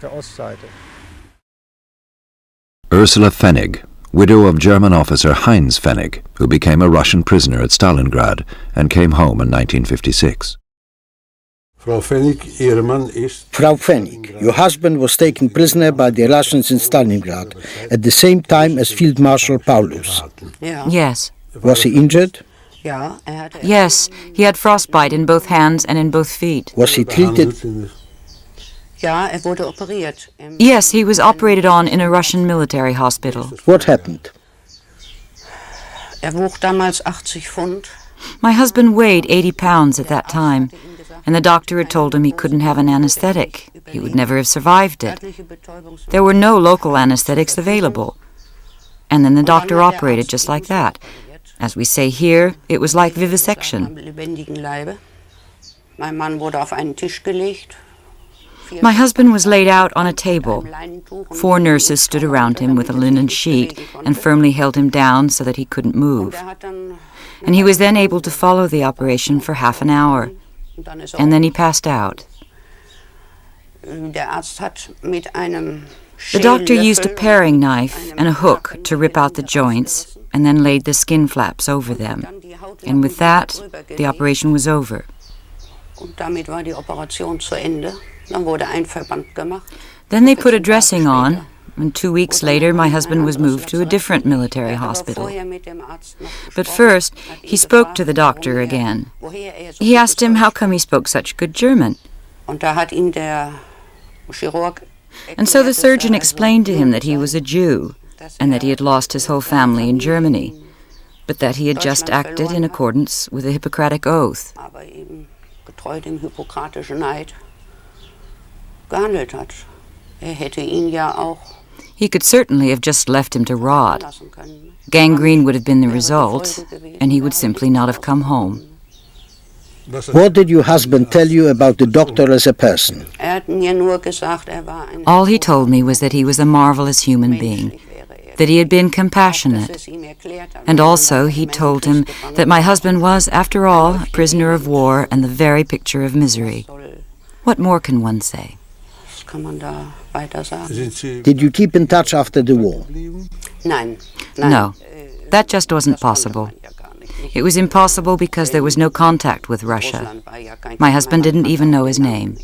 Ursula Pfennig, widow of German officer Heinz Pfennig, who became a Russian prisoner at Stalingrad and came home in 1956. Frau Pfennig, your husband was taken prisoner by the Russians in Stalingrad at the same time as Field Marshal Paulus. Yes. Was he injured? Yes, he had frostbite in both hands and in both feet. Was he treated? Yes, he was operated on in a Russian military hospital. What happened? My husband weighed 80 pounds at that time, and the doctor had told him he couldn't have an anesthetic. He would never have survived it. There were no local anesthetics available. And then the doctor operated just like that. As we say here, it was like vivisection. My husband was laid out on a table. 4 nurses stood around him with a linen sheet and firmly held him down so that he couldn't move. And he was then able to follow the operation for half an hour. And then he passed out. The doctor used a paring knife and a hook to rip out the joints and then laid the skin flaps over them. And with that, the operation was over. Then they put a dressing on, and 2 weeks later my husband was moved to a different military hospital. But first, he spoke to the doctor again. He asked him how come he spoke such good German. And so the surgeon explained to him that he was a Jew, and that he had lost his whole family in Germany, but that he had just acted in accordance with the Hippocratic Oath. He could certainly have just left him to rot. Gangrene would have been the result, and he would simply not have come home. What did your husband tell you about the doctor as a person? All he told me was that he was a marvelous human being, that he had been compassionate, and also he told him that my husband was, after all, a prisoner of war and the very picture of misery. What more can one say? Did you keep in touch after the war? No, that just wasn't possible. It was impossible because there was no contact with Russia. My husband didn't even know his name.